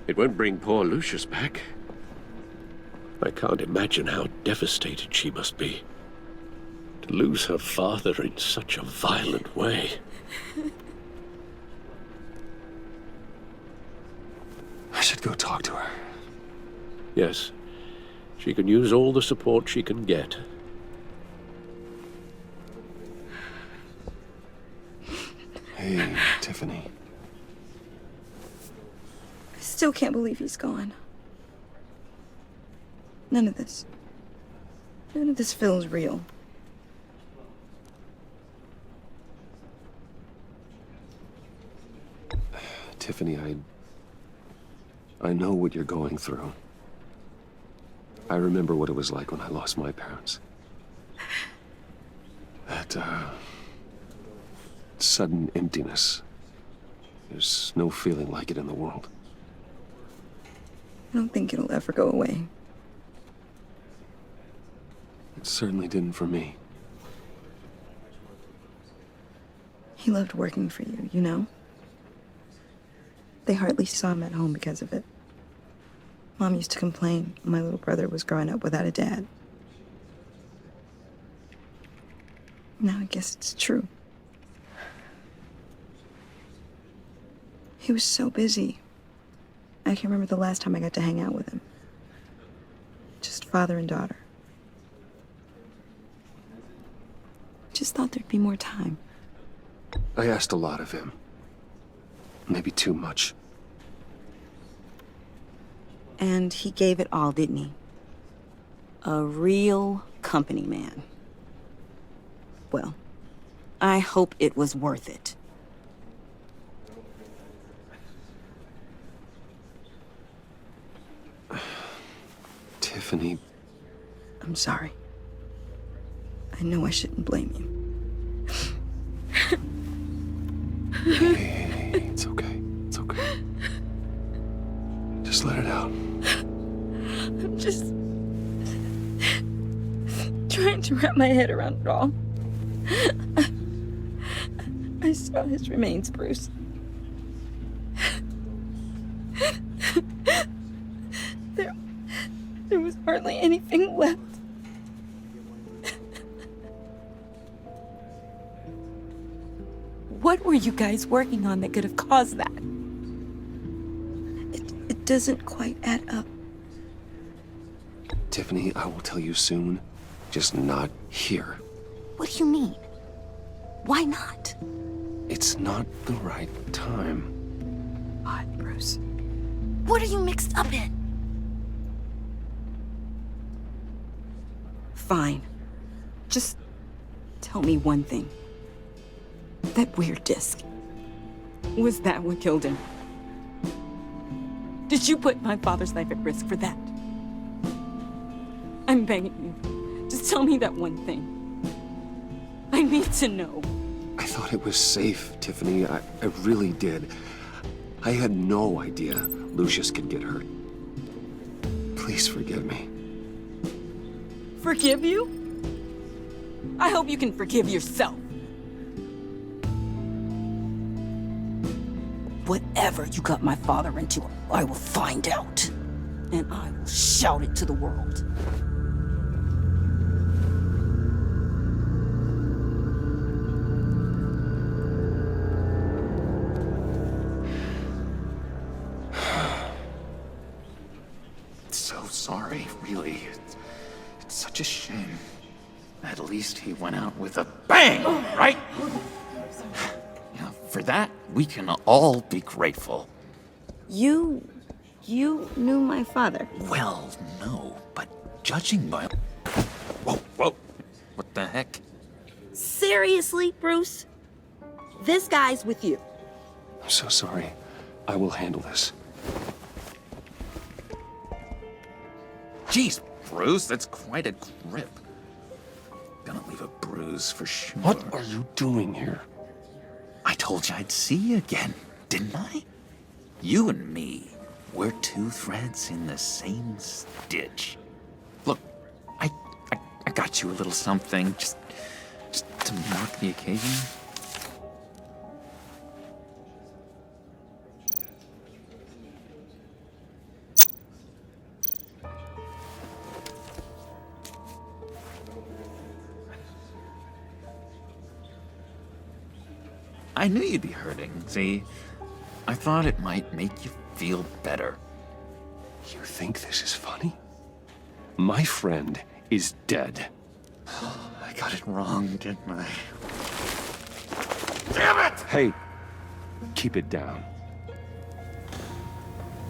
it won't bring poor Lucius back. I can't imagine how devastated she must be. To lose her father in such a violent way. I should go talk to her. Yes, She can use all the support she can get. Hey, Tiffany. I still can't believe he's gone. None of this feels real. Tiffany, I know what you're going through. I remember what it was like when I lost my parents. That, sudden emptiness. There's no feeling like it in the world. I don't think it'll ever go away. It certainly didn't for me. He loved working for you, you know? They hardly saw him at home because of it. Mom used to complain when my little brother was growing up without a dad. Now I guess it's true. He was so busy. I can't remember the last time I got to hang out with him. Just father and daughter. Just thought there'd be more time. I asked a lot of him. Maybe too much. And he gave it all, didn't he? A real company man. Well, I hope it was worth it. Tiffany. I'm sorry. I know I shouldn't blame you. Hey, it's okay. It's okay. Just let it out. I'm just trying to wrap my head around it all. I saw his remains, Bruce. There was hardly anything left. What were you guys working on that could have caused that? It doesn't quite add up. Tiffany, I will tell you soon. Just not here. What do you mean? Why not? It's not the right time. What, Bruce? What are you mixed up in? Fine. Just tell me one thing. That weird disc. Was that what killed him? Did you put my father's life at risk for that? I'm begging you. Just tell me that one thing. I need to know. I thought it was safe, Tiffany. I really did. I had no idea Lucius could get hurt. Please forgive me. Forgive you? I hope you can forgive yourself. Whatever you got my father into, I will find out. And I will shout it to the world. So sorry, really. It's such a shame. At least he went out with a bang, right? Yeah, for that, we can all be grateful. You knew my father. Well, no, but judging by... Whoa. What the heck? Seriously, Bruce? This guy's with you. I'm so sorry. I will handle this. Jeez, Bruce, that's quite a grip. Gonna leave a bruise for sure. What are you doing here? I told you I'd see you again, didn't I? You and me, we're two threads in the same stitch. Look, I got you a little something, just to mark the occasion. I knew you'd be hurting, see? I thought it might make you feel better. You think this is funny? My friend is dead. I got it wrong, didn't I? Damn it! Hey, keep it down.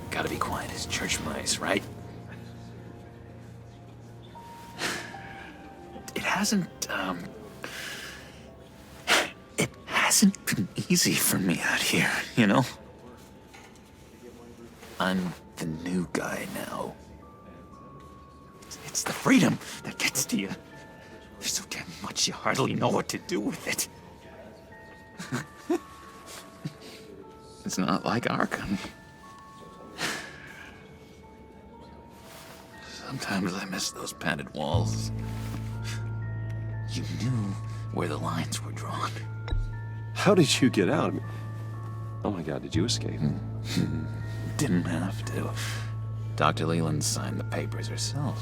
Gotta be quiet as church mice, right? It hasn't been easy for me out here, you know? I'm the new guy now. It's the freedom that gets to you. There's so damn much you hardly know what to do with it. It's not like Arkham. Sometimes I miss those padded walls. You knew where the lines were drawn. How did you get out? Oh my God, did you escape? Didn't have to. Dr. Leland signed the papers herself.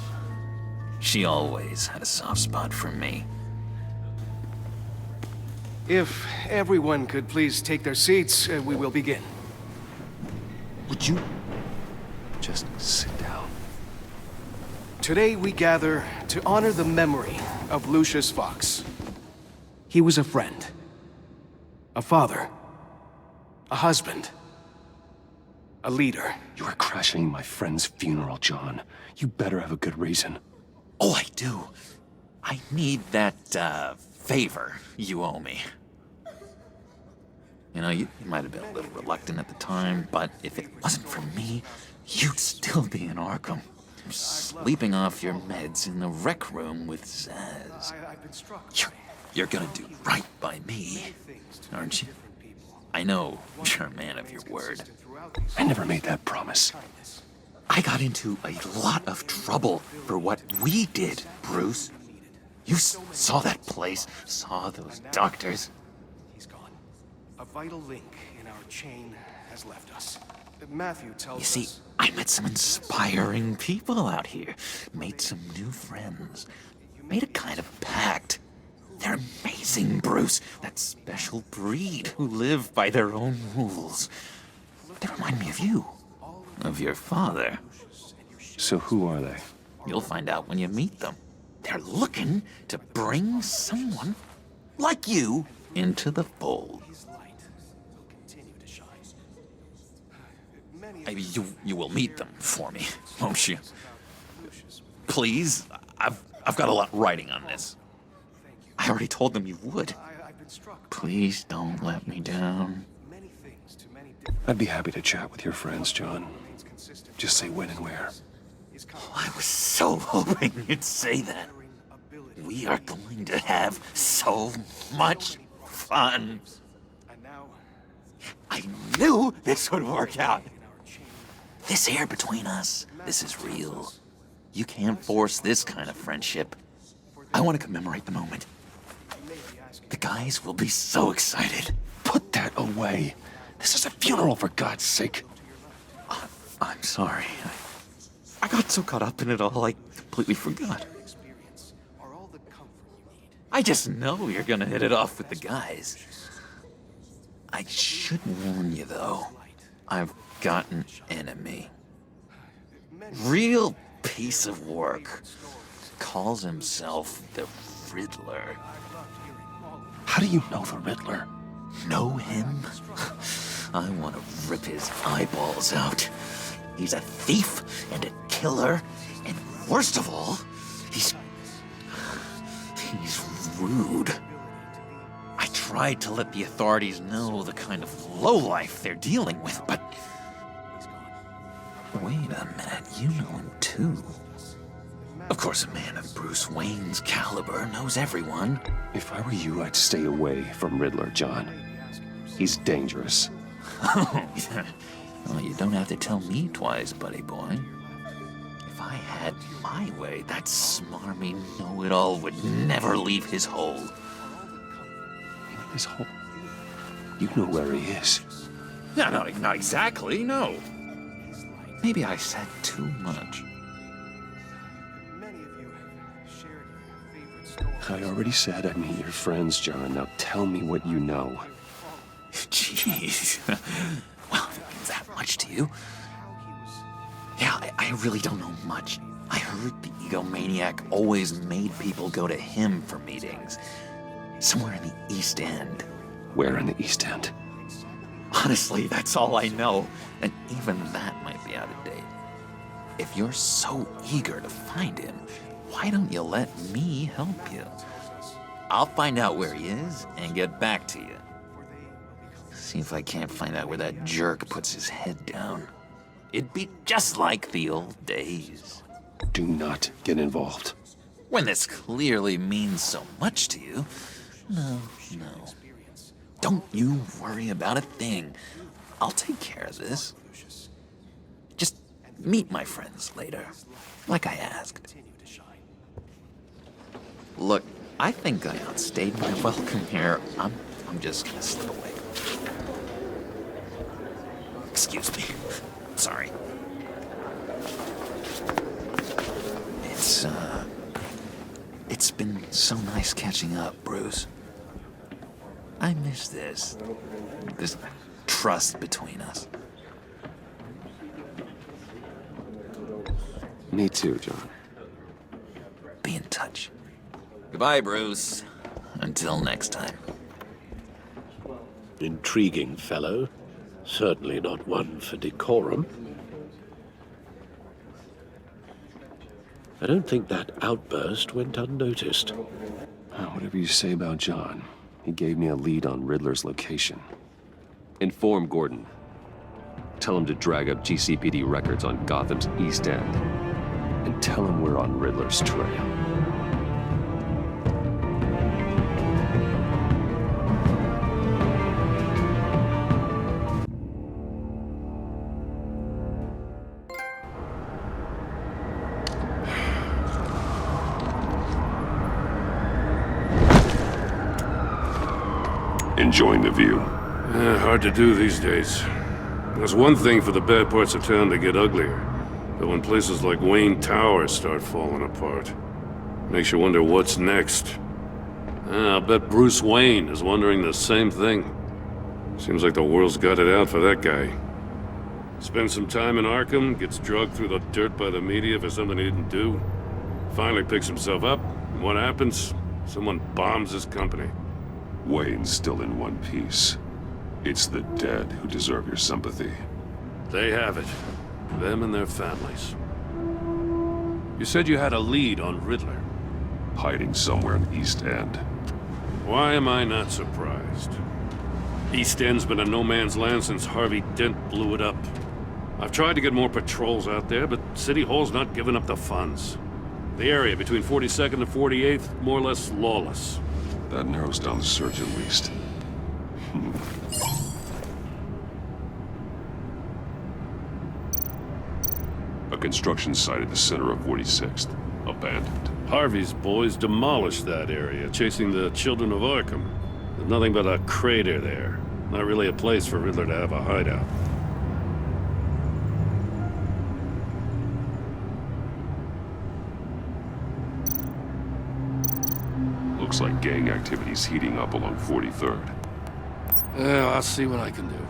She always had a soft spot for me. If everyone could please take their seats, we will begin. Would you just sit down? Today we gather to honor the memory of Lucius Fox. He was a friend, a father, a husband, a leader. You are crashing my friend's funeral, John. You better have a good reason. Oh, I do. I need that, favor you owe me. You know, you might have been a little reluctant at the time, but if it wasn't for me, you'd still be in Arkham. Sleeping off your meds in the rec room with Zaz. You're gonna do right by me, aren't you? I know you're a man of your word. I never made that promise. I got into a lot of trouble for what we did, Bruce. You saw that place, saw those doctors. He's gone. A vital link in our chain has left us. Matthew tells us... You see, I met some inspiring people out here. Made some new friends. Made a kind of pact. They're amazing, Bruce. That special breed who live by their own rules. They remind me of you. Of your father. So who are they? You'll find out when you meet them. They're looking to bring someone like you into the fold. Maybe you will meet them for me, won't you? Please, I've got a lot riding on this. I already told them you would. Please don't let me down. I'd be happy to chat with your friends, John. Just say when and where. Oh, I was so hoping you'd say that. We are going to have so much fun. I knew this would work out. This air between us, this is real. You can't force this kind of friendship. I want to commemorate the moment. The guys will be so excited. Put that away. This is a funeral, for God's sake. I'm sorry. I got so caught up in it all, I completely forgot. I just know you're gonna hit it off with the guys. I should warn you, though. I've got an enemy. Real piece of work. Calls himself the Riddler. How do you know the Riddler? Know him? I want to rip his eyeballs out. He's a thief and a killer, and worst of all, he's rude. I tried to let the authorities know the kind of lowlife they're dealing with, but... Wait a minute, you know him too. Of course, a man of Bruce Wayne's caliber knows everyone. If I were you, I'd stay away from Riddler, John. He's dangerous. Well, you don't have to tell me twice, buddy boy. If I had my way, that smarmy know-it-all would never leave his hole. His hole? You know where he is. No, not exactly, no. Maybe I said too much. I already said I'd meet your friends, John. Now tell me what you know. Jeez. Well, if it means that much to you. Yeah, I really don't know much. I heard the egomaniac always made people go to him for meetings. Somewhere in the East End. Where in the East End? Honestly, that's all I know. And even that might be out of date. If you're so eager to find him, why don't you let me help you? I'll find out where he is and get back to you. See if I can't find out where that jerk puts his head down. It'd be just like the old days. Do not get involved. When this clearly means so much to you. No. Don't you worry about a thing. I'll take care of this. Just meet my friends later, like I asked. Look, I think I outstayed my welcome here. I'm just gonna slip away. Excuse me. Sorry. It's been so nice catching up, Bruce. I miss this trust between us. Me too, John. Be in touch. Goodbye, Bruce. Until next time. Intriguing fellow. Certainly not one for decorum. I don't think that outburst went unnoticed. Whatever you say about John, he gave me a lead on Riddler's location. Inform Gordon. Tell him to drag up GCPD records on Gotham's East End. And tell him we're on Riddler's trail. Enjoying the view. Hard to do these days. There's one thing for the bad parts of town to get uglier, but when places like Wayne Tower start falling apart, makes you wonder what's next. I'll bet Bruce Wayne is wondering the same thing. Seems like the world's got it out for that guy. Spends some time in Arkham, gets drugged through the dirt by the media for something he didn't do. Finally picks himself up, and what happens? Someone bombs his company. Wayne's still in one piece. It's the dead who deserve your sympathy. They have it. Them and their families. You said you had a lead on Riddler. Hiding somewhere in East End. Why am I not surprised? East End's been a no-man's land since Harvey Dent blew it up. I've tried to get more patrols out there, but City Hall's not giving up the funds. The area between 42nd and 48th, more or less lawless. That narrows down the search at least. A construction site at the center of 46th. Abandoned. Harvey's boys demolished that area, chasing the children of Arkham. There's nothing but a crater there. Not really a place for Riddler to have a hideout. Looks like gang activity's heating up along 43rd. Well, I'll see what I can do.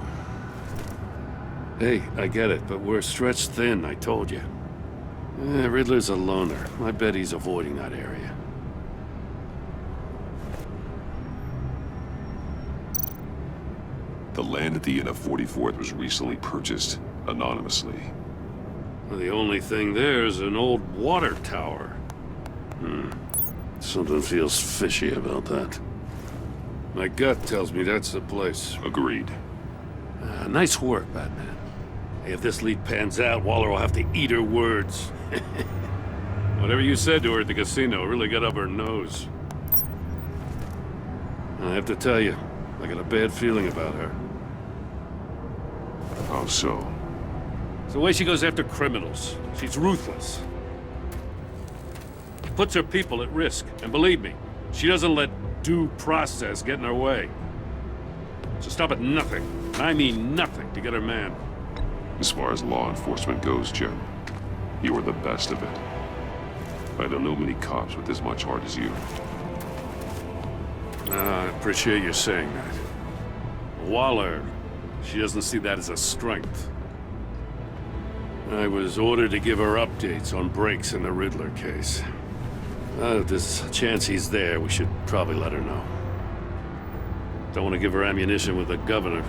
Hey, I get it, but we're stretched thin, I told you. Riddler's a loner. I bet he's avoiding that area. The land at the end of 44th was recently purchased, anonymously. Well, the only thing there is an old water tower. Something feels fishy about that. My gut tells me that's the place. Agreed. Nice work, Batman. Hey, if this lead pans out, Waller will have to eat her words. Whatever you said to her at the casino really got up her nose. I have to tell you, I got a bad feeling about her. How so? It's the way she goes after criminals. She's ruthless. Puts her people at risk, and believe me, she doesn't let due process get in her way. She'll stop at nothing, and I mean nothing, to get her man. As far as law enforcement goes, Jim, you are the best of it. I don't know many cops with as much heart as you. I appreciate you saying that. Waller, she doesn't see that as a strength. I was ordered to give her updates on breaks in the Riddler case. If there's a chance he's there, we should probably let her know. Don't want to give her ammunition with the governor.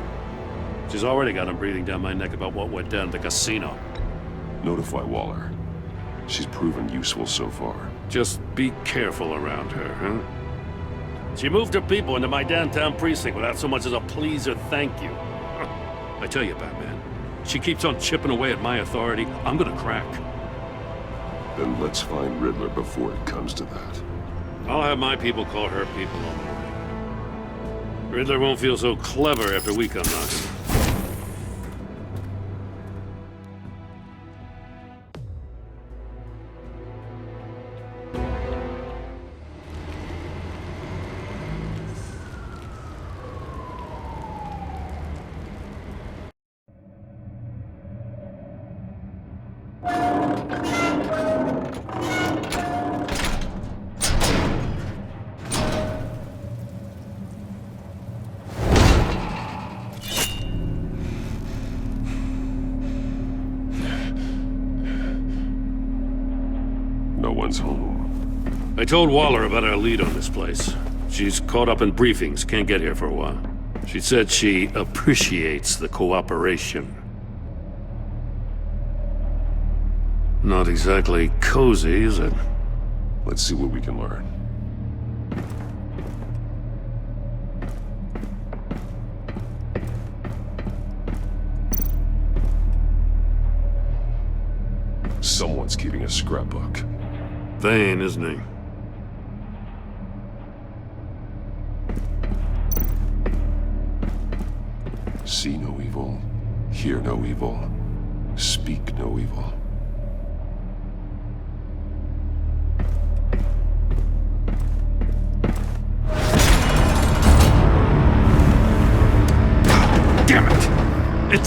She's already got him breathing down my neck about what went down at the casino. Notify Waller. She's proven useful so far. Just be careful around her, huh? She moved her people into my downtown precinct without so much as a please or thank you. I tell you, Batman, she keeps on chipping away at my authority, I'm gonna crack. Then let's find Riddler before it comes to that. I'll have my people call her people on the way. Riddler won't feel so clever after we come knocking. No one's home. I told Waller about our lead on this place. She's caught up in briefings, can't get here for a while. She said she appreciates the cooperation. Not exactly cozy, is it? Let's see what we can learn. Someone's keeping a scrapbook. Vain, isn't he? See no evil, hear no evil, speak no evil. Damn it!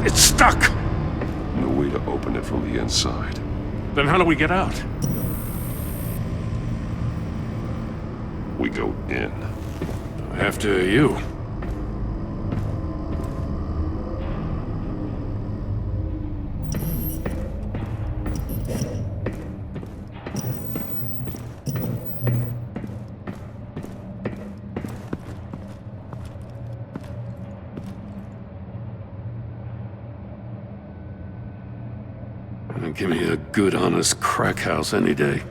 It's stuck! No way to open it from the inside. Then how do we get out? We go in. After you. Give me a good, honest crack house any day.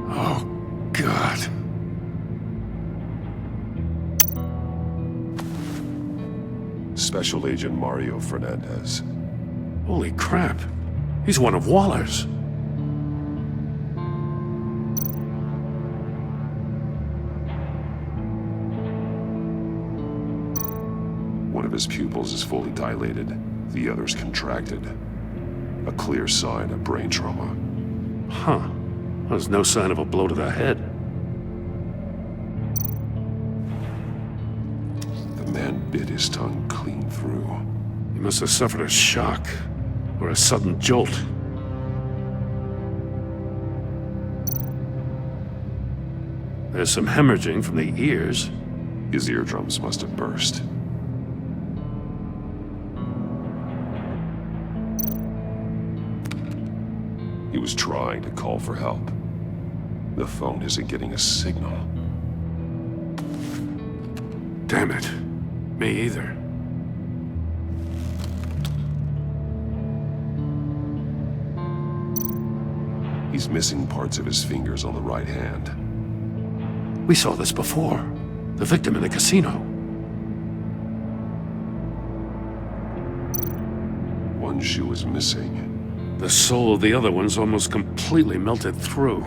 Oh, God. Special Agent Mario Fernandez. Holy crap. He's one of Waller's. One of his pupils is fully dilated, the other's contracted. A clear sign of brain trauma. Huh. There's no sign of a blow to the head. The man bit his tongue clean through. He must have suffered a shock, or a sudden jolt. There's some hemorrhaging from the ears. His eardrums must have burst. He was trying to call for help. The phone isn't getting a signal. Damn it. Me either. He's missing parts of his fingers on the right hand. We saw this before. The victim in the casino. One shoe is missing. The soul of the other one's almost completely melted through.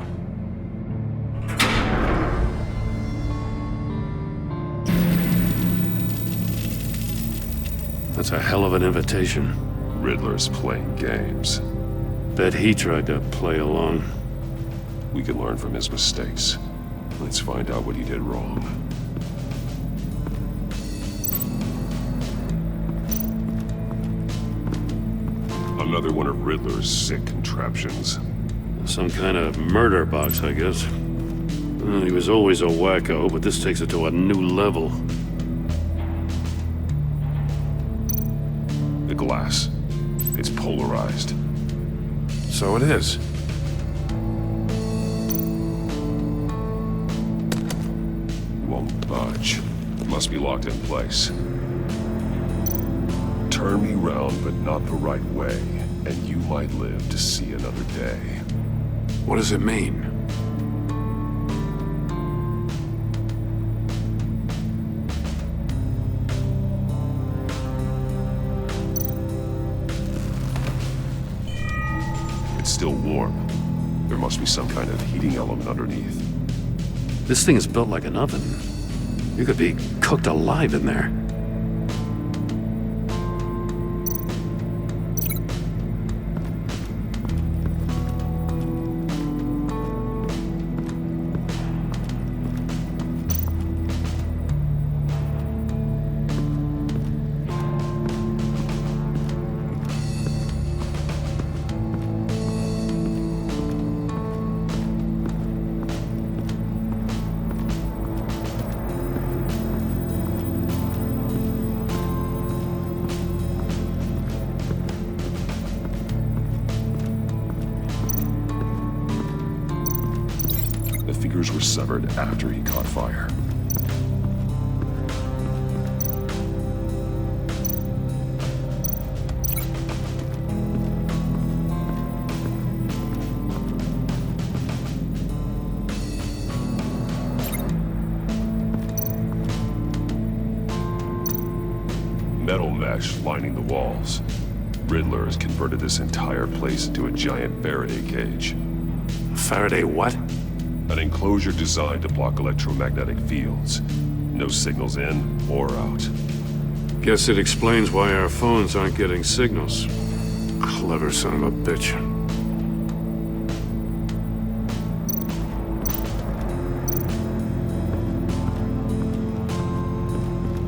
That's a hell of an invitation. Riddler's playing games. Bet he tried to play along. We can learn from his mistakes. Let's find out what he did wrong. Another one of Riddler's sick contraptions. Some kind of murder box, I guess. Well, he was always a wacko, but this takes it to a new level. The glass. It's polarized. So it is. Won't budge. Must be locked in place. Turn me round, but not the right way, and you might live to see another day. What does it mean? It's still warm. There must be some kind of heating element underneath. This thing is built like an oven. You could be cooked alive in there. The fingers were severed after he caught fire. Metal mesh lining the walls. Riddler has converted this entire place into a giant Faraday cage. Faraday what? An enclosure designed to block electromagnetic fields. No signals in or out. Guess it explains why our phones aren't getting signals. Clever son of a bitch.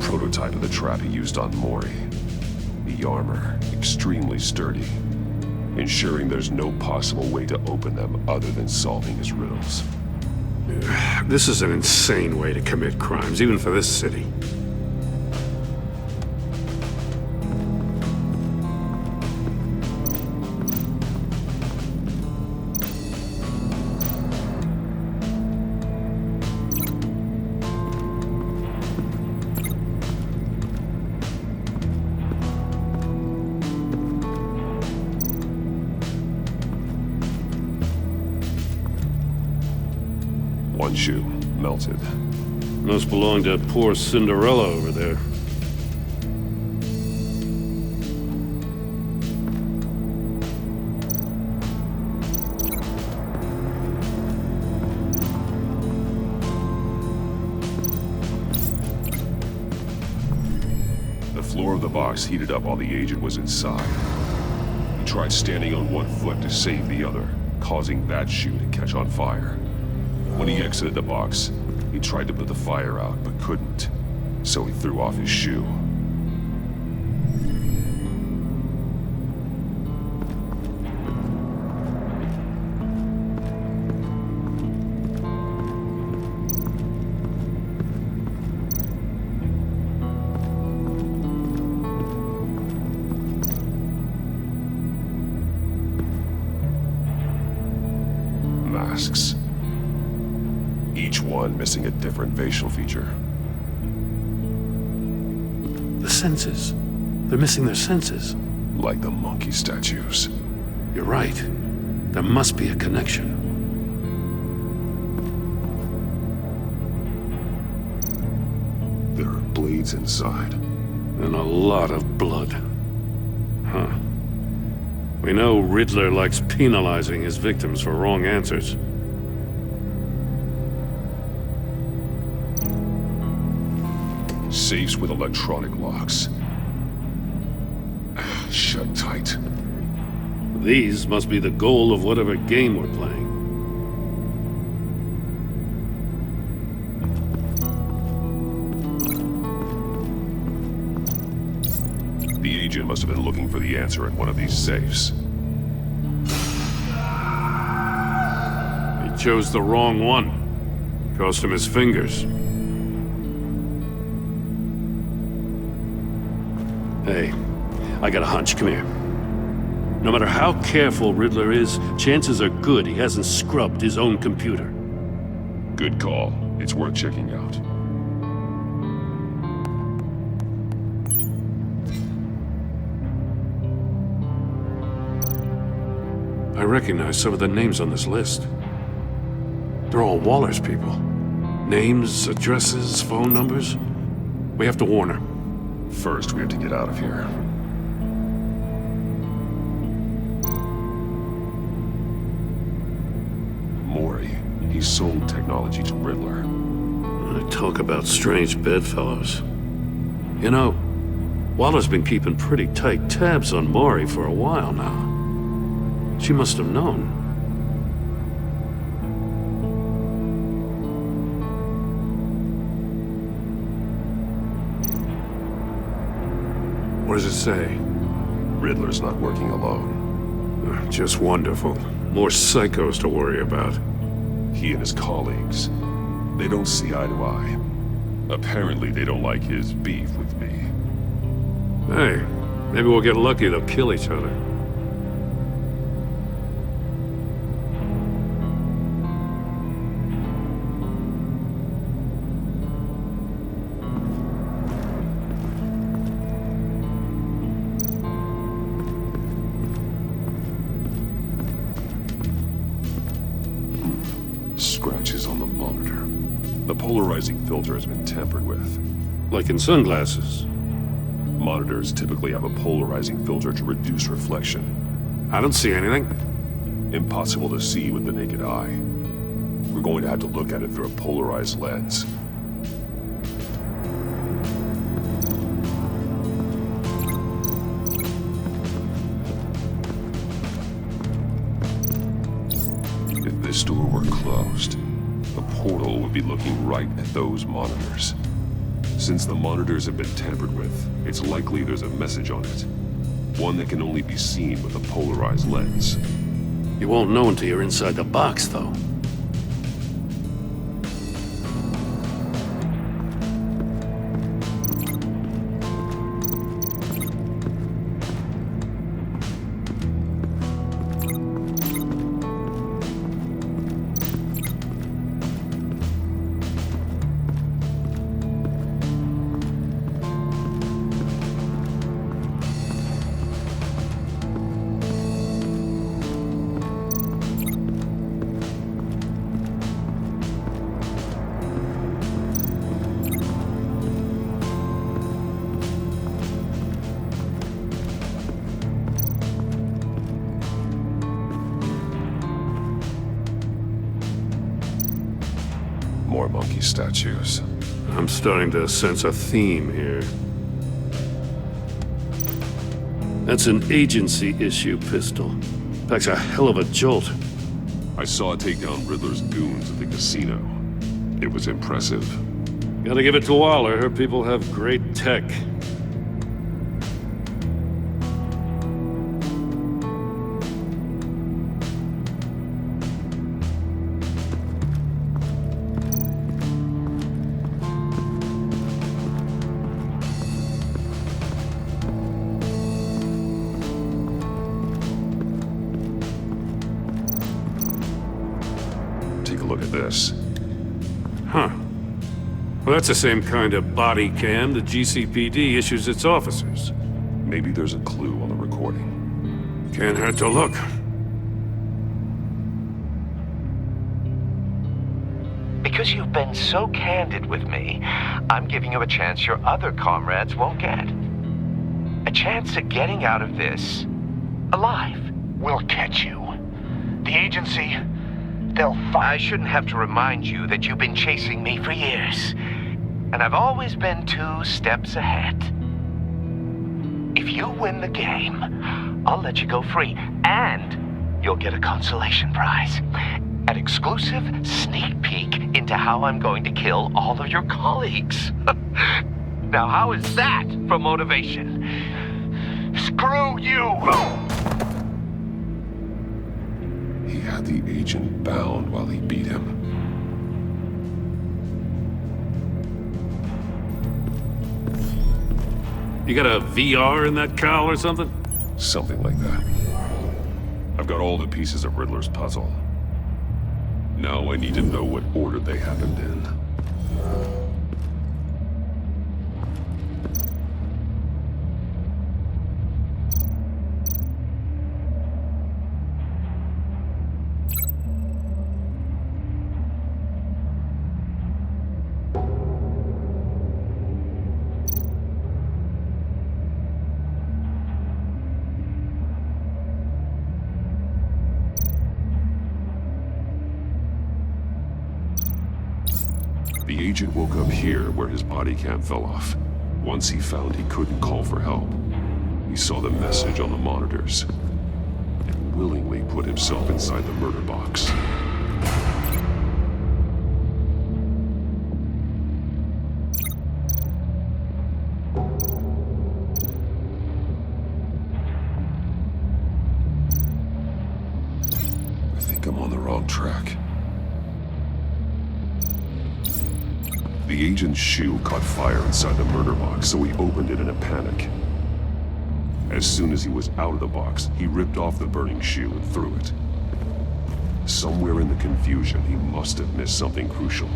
Prototype of the trap he used on Mori. The armor, extremely sturdy, ensuring there's no possible way to open them other than solving his riddles. This is an insane way to commit crimes, even for this city. One shoe, melted. Must belong to poor Cinderella over there. The floor of the box heated up while the agent was inside. He tried standing on one foot to save the other, causing that shoe to catch on fire. When he exited the box, he tried to put the fire out, but couldn't. So he threw off his shoe. Masks. Each one missing a different facial feature. The senses. They're missing their senses. Like the monkey statues. You're right. There must be a connection. There are blades inside. And a lot of blood. Huh. We know Riddler likes penalizing his victims for wrong answers. Safes with electronic locks. Shut tight. These must be the goal of whatever game we're playing. The agent must have been looking for the answer in one of these safes. Chose the wrong one. Cost him his fingers. Hey, I got a hunch. Come here. No matter how careful Riddler is, chances are good he hasn't scrubbed his own computer. Good call. It's worth checking out. I recognize some of the names on this list. They're all Waller's people. Names, addresses, phone numbers. We have to warn her. First, we have to get out of here. Mori. He sold technology to Riddler. Talk about strange bedfellows. You know, Waller's been keeping pretty tight tabs on Mori for a while now. She must have known. What does it say? Riddler's not working alone. Just wonderful. More psychos to worry about. He and his colleagues, they don't see eye to eye. Apparently they don't like his beef with me. Hey, maybe we'll get lucky they'll kill each other. Scratches on the monitor. The polarizing filter has been tampered with. Like in sunglasses. Monitors typically have a polarizing filter to reduce reflection. I don't see anything. Impossible to see with the naked eye. We're going to have to look at it through a polarized lens. If this door were closed, the portal would be looking right at those monitors. Since the monitors have been tampered with, it's likely there's a message on it. One that can only be seen with a polarized lens. You won't know until you're inside the box, though. More monkey statues. I'm starting to sense a theme here. That's an agency issue pistol. Packs a hell of a jolt. I saw it take down Riddler's goons at the casino. It was impressive. Gotta give it to Waller. Her people have great tech. Take a look at this. Huh. Well, that's the same kind of body cam the GCPD issues its officers. Maybe there's a clue on the recording. Can't hurt to look. Because you've been so candid with me, I'm giving you a chance your other comrades won't get. A chance at getting out of this alive. We'll catch you. The agency, they'll I shouldn't have to remind you that you've been chasing me for years. And I've always been 2 steps ahead. If you win the game, I'll let you go free. And you'll get a consolation prize. An exclusive sneak peek into how I'm going to kill all of your colleagues. Now, how is that for motivation? Screw you! He had the agent bound while he beat him. You got a VR in that cowl or something? Something like that. I've got all the pieces of Riddler's puzzle. Now I need to know what order they happened in. The agent woke up here where his body cam fell off. Once he found he couldn't call for help, he saw the message on the monitors and willingly put himself inside the murder box. I think I'm on the wrong track. The agent's shoe caught fire inside the murder box, so he opened it in a panic. As soon as he was out of the box, he ripped off the burning shoe and threw it. Somewhere in the confusion, he must have missed something crucial.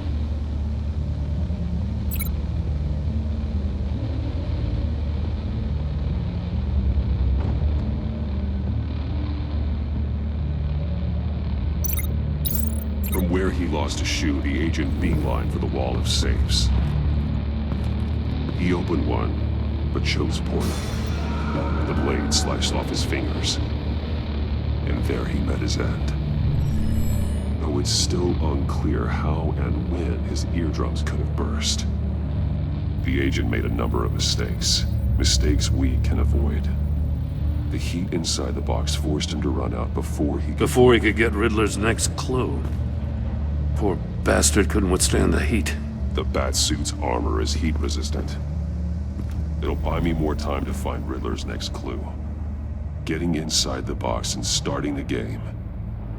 From where he lost a shoe, the agent beelined for the wall of safes. He opened one, but chose poorly. The blade sliced off his fingers. And there he met his end. Though it's still unclear how and when his eardrums could have burst. The agent made a number of mistakes. Mistakes we can avoid. The heat inside the box forced him to run out before he could get Riddler's next clue. Poor bastard couldn't withstand the heat. The Batsuit's armor is heat resistant. It'll buy me more time to find Riddler's next clue. Getting inside the box and starting the game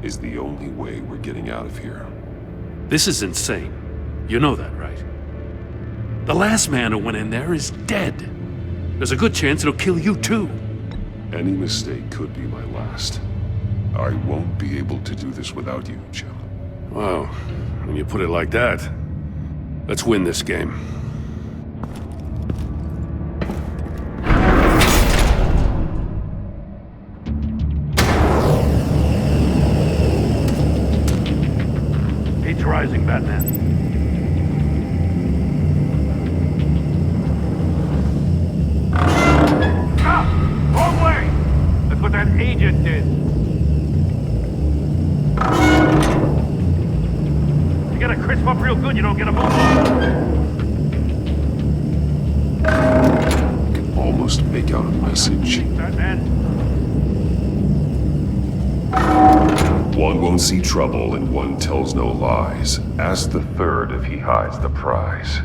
is the only way we're getting out of here. This is insane. You know that, right? The last man who went in there is dead. There's a good chance it'll kill you too. Any mistake could be my last. I won't be able to do this without you, Jim. Wow, when you put it like that, let's win this game. Heat's rising, Batman. Ah! Wrong way! That's what that agent did. You gotta crisp up real good, you don't get a move on. I can almost make out a message. Batman. One won't see trouble and one tells no lies. Ask the third if he hides the prize.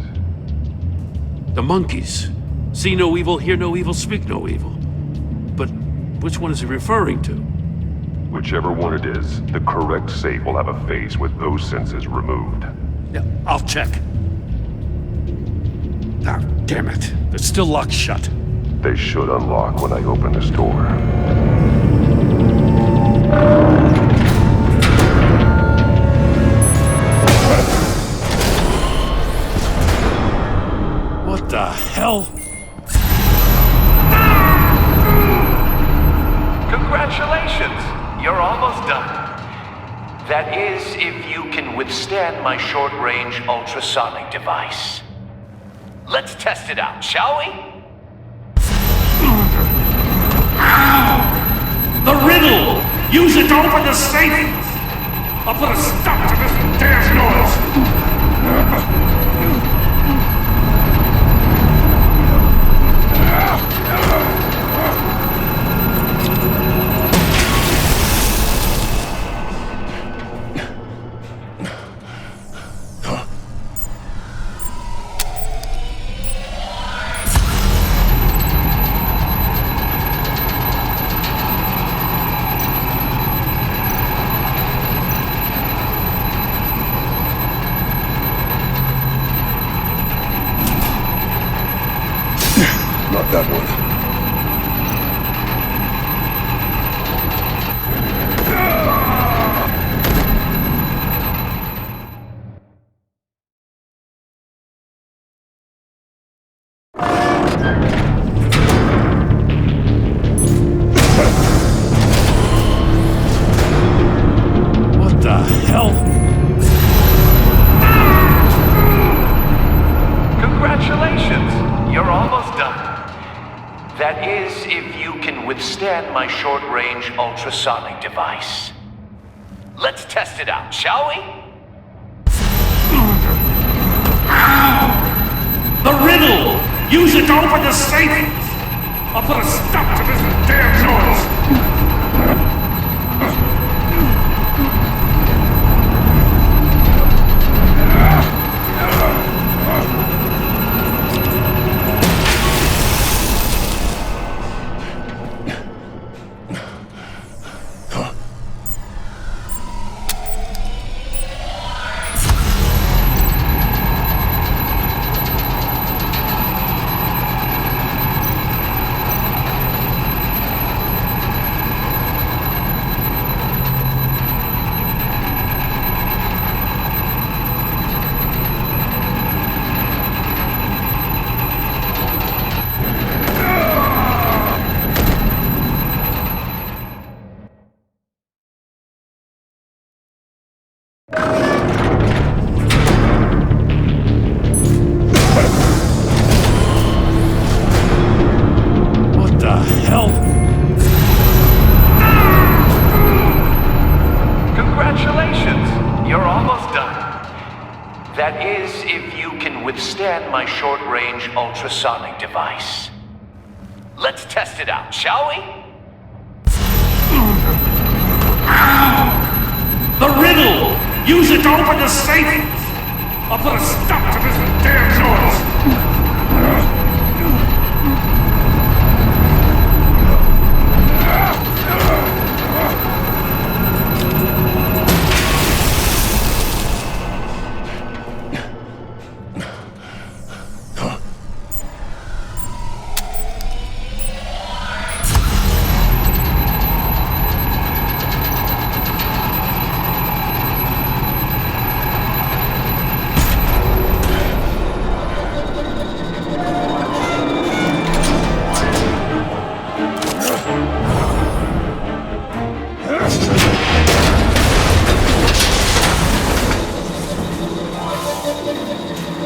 The monkeys. See no evil, hear no evil, speak no evil. But which one is he referring to? Whichever one it is, the correct safe will have a face with those senses removed. Yeah, I'll check. Ah, damn it. They're still locked shut. They should unlock when I open this door. What the hell? Congratulations! You're almost done. That is, if you can withstand my short-range ultrasonic device. Let's test it out, shall we? The riddle! Use it to open the safe! I'll put a stop to this damn noise! hell? Congratulations! You're almost done. That is, if you can withstand my short-range ultrasonic device. Let's test it out, shall we? The riddle! Use it to open the safe! I'll put a stop to this damn noise! That is, if you can withstand my short-range ultrasonic device. Let's test it out, shall we? The riddle! Use it to open the safe! I'll put a stop to this damn noise!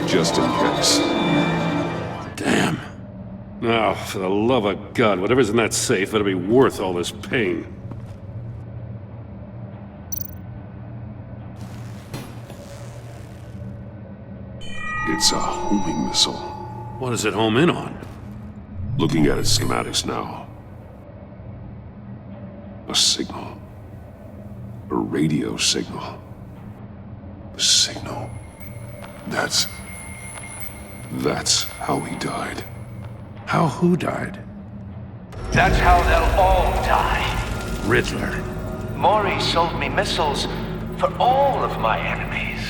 Just in case. Damn. Now, for the love of God, whatever's in that safe better be worth all this pain. It's a homing missile. What does it home in on? Looking at its schematics now. A signal. A radio signal. A signal. That's how he died. How who died? That's how they'll all die. Riddler. Mori sold me missiles for all of my enemies.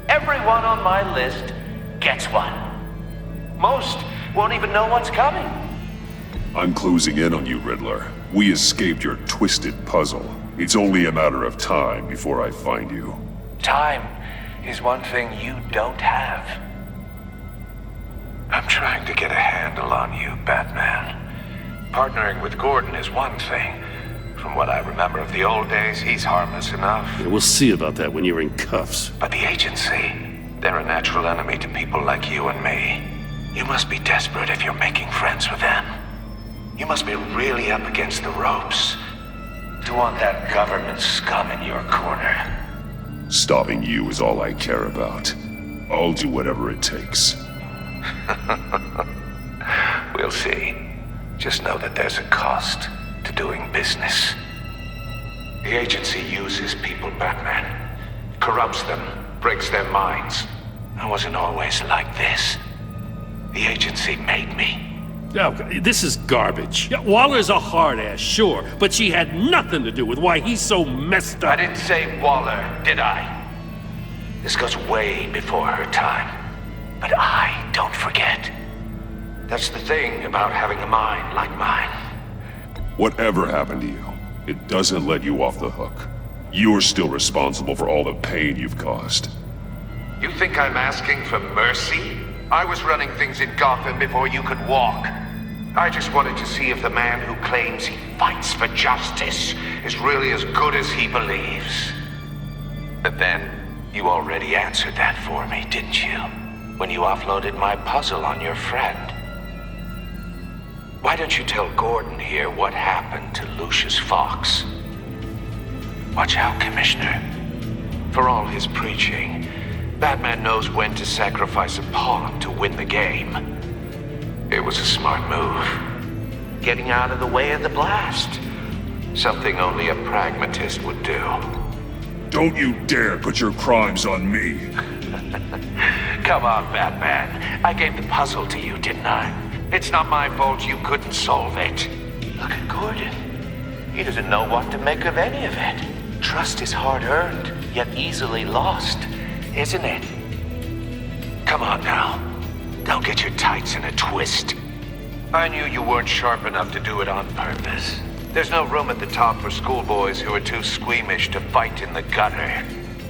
Everyone on my list gets one. Most won't even know what's coming. I'm closing in on you, Riddler. We escaped your twisted puzzle. It's only a matter of time before I find you. Time is one thing you don't have. I'm trying to get a handle on you, Batman. Partnering with Gordon is one thing. From what I remember of the old days, he's harmless enough. Yeah, we'll see about that when you're in cuffs. But the agency, they're a natural enemy to people like you and me. You must be desperate if you're making friends with them. You must be really up against the ropes to want that government scum in your corner. Stopping you is all I care about. I'll do whatever it takes. We'll see. Just know that there's a cost to doing business. The agency uses people, Batman. Corrupts them, breaks their minds. I wasn't always like this. The agency made me. Oh, this is garbage. Yeah, Waller's a hard-ass, sure, but she had nothing to do with why he's so messed up. I didn't say Waller, did I? This goes way before her time. But I don't forget. That's the thing about having a mind like mine. Whatever happened to you, it doesn't let you off the hook. You're still responsible for all the pain you've caused. You think I'm asking for mercy? I was running things in Gotham before you could walk. I just wanted to see if the man who claims he fights for justice is really as good as he believes. But then, you already answered that for me, didn't you? When you offloaded my puzzle on your friend. Why don't you tell Gordon here what happened to Lucius Fox? Watch out, Commissioner. For all his preaching, Batman knows when to sacrifice a pawn to win the game. It was a smart move. Getting out of the way of the blast. Something only a pragmatist would do. Don't you dare put your crimes on me. Come on, Batman. I gave the puzzle to you, didn't I? It's not my fault you couldn't solve it. Look at Gordon. He doesn't know what to make of any of it. Trust is hard-earned, yet easily lost, isn't it? Come on now. Don't get your tights in a twist. I knew you weren't sharp enough to do it on purpose. There's no room at the top for schoolboys who are too squeamish to fight in the gutter.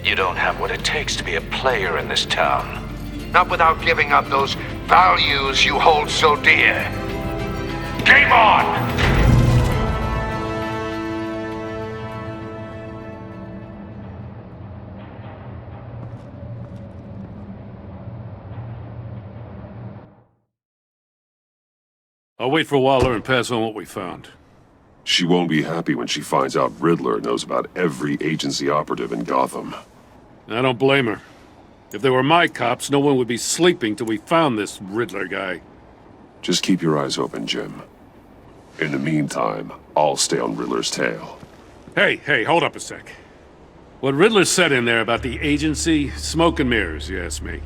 You don't have what it takes to be a player in this town. Not without giving up those values you hold so dear. Game on! I'll wait for Waller and pass on what we found. She won't be happy when she finds out Riddler knows about every agency operative in Gotham. I don't blame her. If they were my cops, no one would be sleeping till we found this Riddler guy. Just keep your eyes open, Jim. In the meantime, I'll stay on Riddler's tail. Hey, hold up a sec. What Riddler said in there about the agency, smoke and mirrors, you ask me.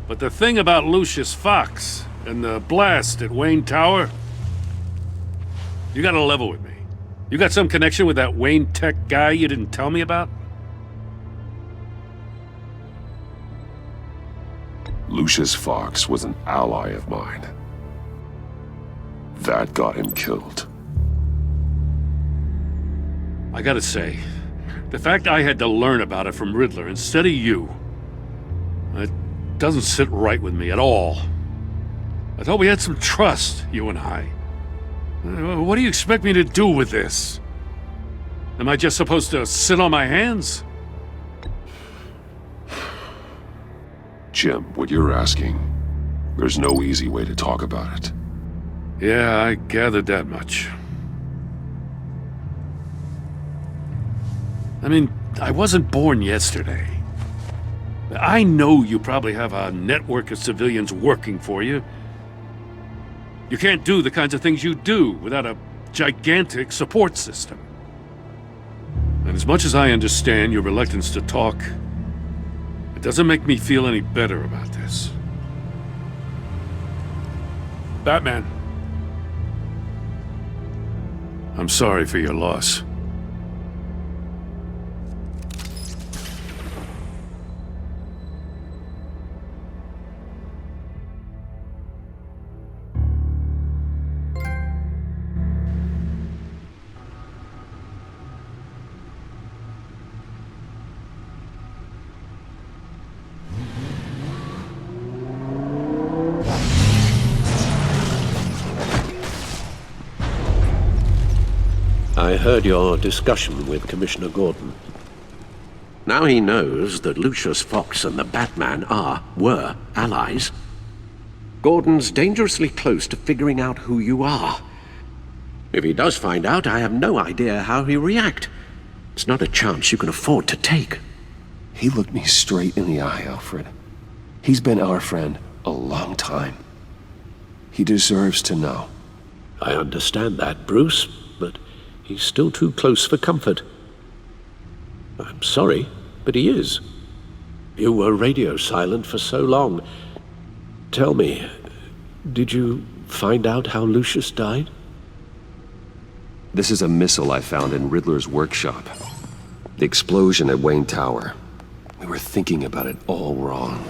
But the thing about Lucius Fox and the blast at Wayne Tower, you gotta level with me. You got some connection with that Wayne Tech guy you didn't tell me about? Lucius Fox was an ally of mine. That got him killed. I gotta say, the fact I had to learn about it from Riddler instead of you, it doesn't sit right with me at all. I thought we had some trust, you and I. What do you expect me to do with this? Am I just supposed to sit on my hands? Jim, what you're asking, there's no easy way to talk about it. Yeah, I gathered that much. I mean, I wasn't born yesterday. I know you probably have a network of civilians working for you. You can't do the kinds of things you do without a gigantic support system. And as much as I understand your reluctance to talk, it doesn't make me feel any better about this. Batman. I'm sorry for your loss. I heard your discussion with Commissioner Gordon. Now he knows that Lucius Fox and the Batman were allies. Gordon's dangerously close to figuring out who you are. If he does find out, I have no idea how he'll react. It's not a chance you can afford to take. He looked me straight in the eye, Alfred. He's been our friend a long time. He deserves to know. I understand that, Bruce, but he's still too close for comfort. I'm sorry, but he is. You were radio silent for so long. Tell me, did you find out how Lucius died? This is a missile I found in Riddler's workshop. The explosion at Wayne Tower. We were thinking about it all wrong.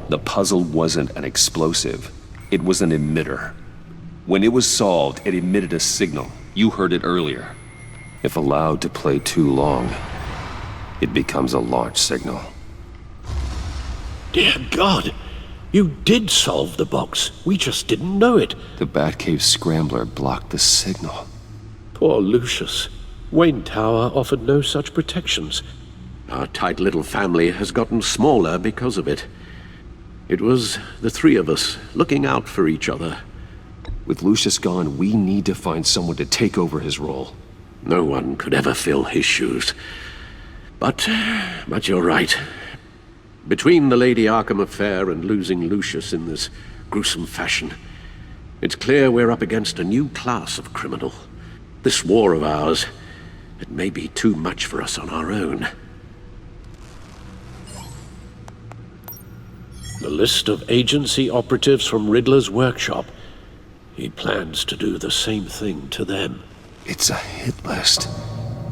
The puzzle wasn't an explosive. It was an emitter. When it was solved, it emitted a signal. You heard it earlier. If allowed to play too long, it becomes a launch signal. Dear God! You did solve the box. We just didn't know it. The Batcave Scrambler blocked the signal. Poor Lucius. Wayne Tower offered no such protections. Our tight little family has gotten smaller because of it. It was the three of us looking out for each other. With Lucius gone, we need to find someone to take over his role. No one could ever fill his shoes. But you're right. Between the Lady Arkham affair and losing Lucius in this gruesome fashion, it's clear we're up against a new class of criminal. This war of ours, it may be too much for us on our own. The list of agency operatives from Riddler's workshop. He plans to do the same thing to them. It's a hit list.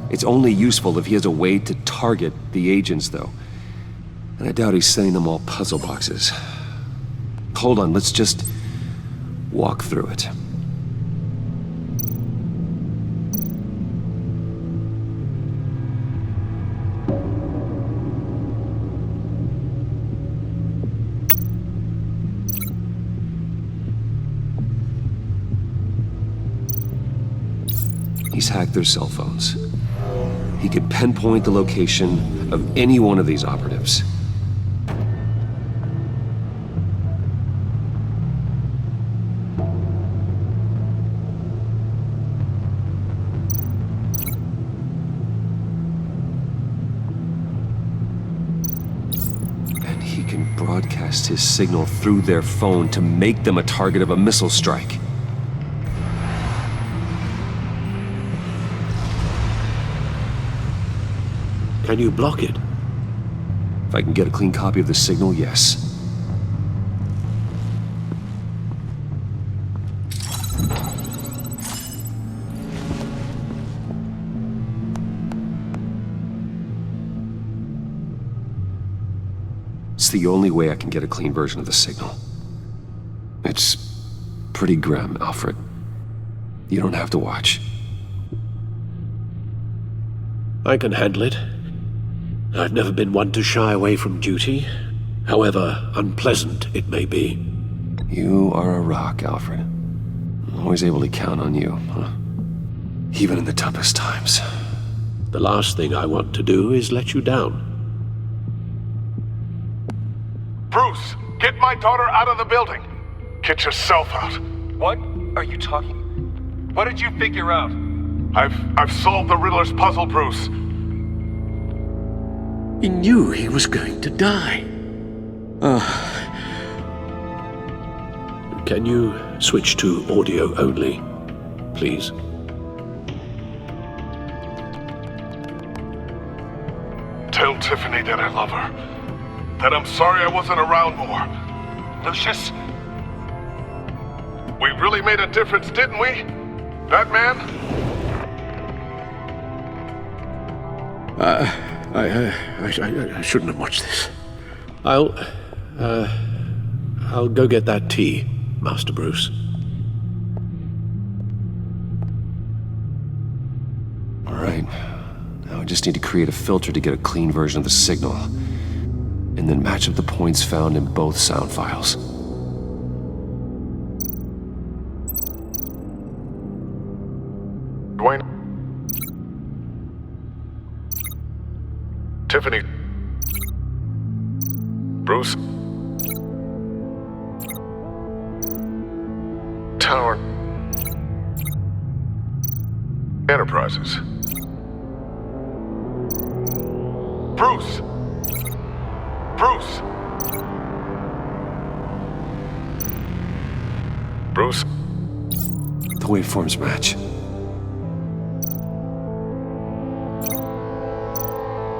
It's only useful if he has a way to target the agents, though. And I doubt he's sending them all puzzle boxes. Hold on, let's just walk through it. He's hacked their cell phones. He could pinpoint the location of any one of these operatives. And he can broadcast his signal through their phone to make them a target of a missile strike. Can you block it? If I can get a clean copy of the signal, yes. It's the only way I can get a clean version of the signal. It's pretty grim, Alfred. You don't have to watch. I can handle it. I've never been one to shy away from duty, however unpleasant it may be. You are a rock, Alfred. I'm always able to count on you, huh? Even in the toughest times. The last thing I want to do is let you down. Bruce, get my daughter out of the building. Get yourself out. What are you talking? What did you figure out? I've solved the Riddler's puzzle, Bruce. He knew he was going to die. Can you switch to audio only, please? Tell Tiffany that I love her. That I'm sorry I wasn't around more. Lucius? We really made a difference, didn't we? That man? I shouldn't have watched this. I'll go get that tea, Master Bruce. All right. Now I just need to create a filter to get a clean version of the signal, and then match up the points found in both sound files. Dwayne? Tiffany? Bruce? Tower? Enterprises? Bruce! Bruce! Bruce? The waveforms match.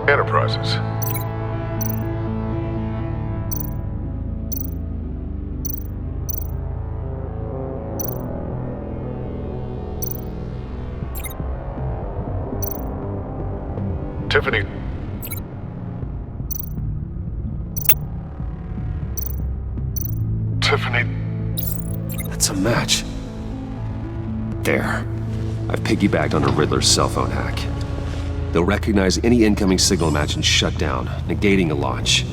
Enterprises. Tiffany. Tiffany. That's a match. There. I've piggybacked on a Riddler's cell phone hack. They'll recognize any incoming signal match and shut down, negating a launch.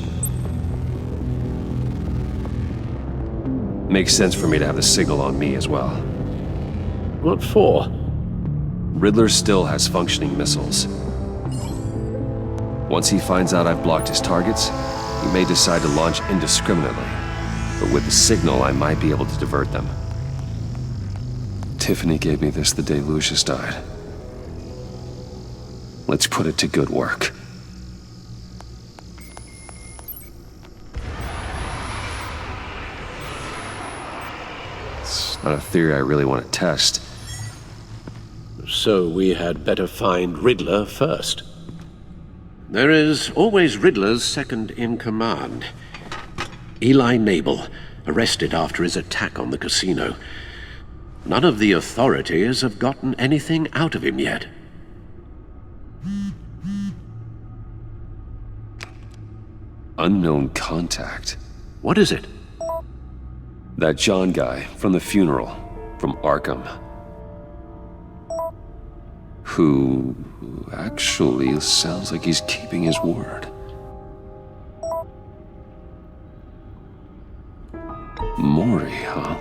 Makes sense for me to have the signal on me as well. What for? Riddler still has functioning missiles. Once he finds out I've blocked his targets, he may decide to launch indiscriminately. But with the signal, I might be able to divert them. Tiffany gave me this the day Lucius died. Let's put it to good work. It's not a theory I really want to test. So we had better find Riddler first. There is always Riddler's second in command. Eli Nabel, arrested after his attack on the casino. None of the authorities have gotten anything out of him yet. Unknown contact. What is it? That John guy from the funeral, from Arkham. Who actually sounds like he's keeping his word. Mori, huh?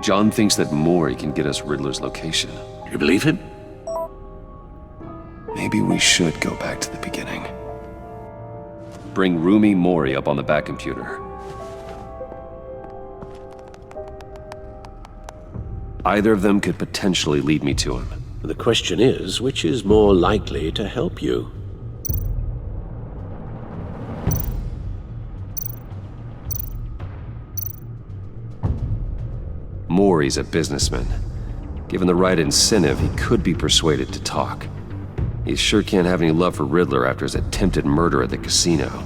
John thinks that Mori can get us Riddler's location. You believe him? Maybe we should go back to the beginning. Bring Rumi Mori up on the back computer. Either of them could potentially lead me to him. The question is, which is more likely to help you? Mori's a businessman. Given the right incentive, he could be persuaded to talk. He sure can't have any love for Riddler after his attempted murder at the casino.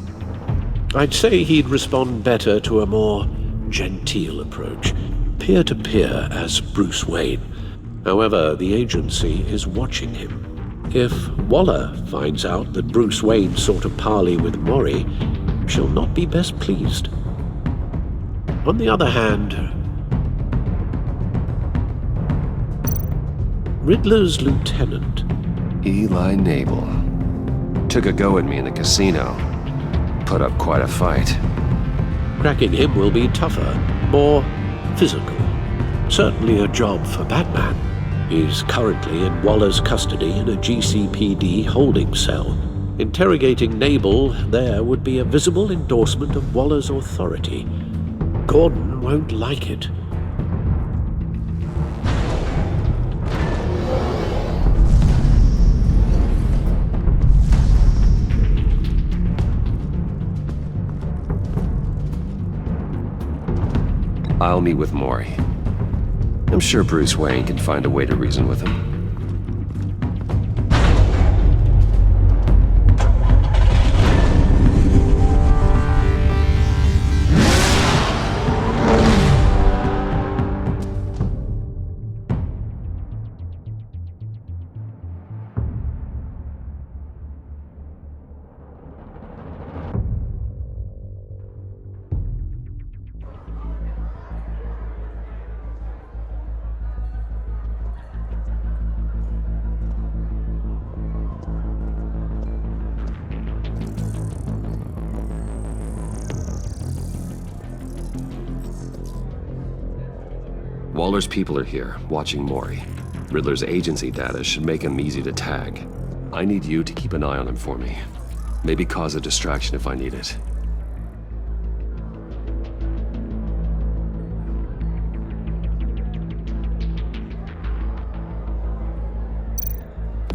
I'd say he'd respond better to a more genteel approach. Peer-to-peer as Bruce Wayne. However, the agency is watching him. If Waller finds out that Bruce Wayne sought a parley with Mori, she'll not be best pleased. On the other hand, Riddler's lieutenant, Eli Nabel, took a go at me in the casino. Put up quite a fight. Cracking him will be tougher, more physical. Certainly a job for Batman. He's currently in Waller's custody in a GCPD holding cell. Interrogating Nabel there would be a visible endorsement of Waller's authority. Gordon won't like it. I'll meet with Mori. I'm sure Bruce Wayne can find a way to reason with him. Waller's people are here, watching Mori. Riddler's agency data should make him easy to tag. I need you to keep an eye on him for me. Maybe cause a distraction if I need it.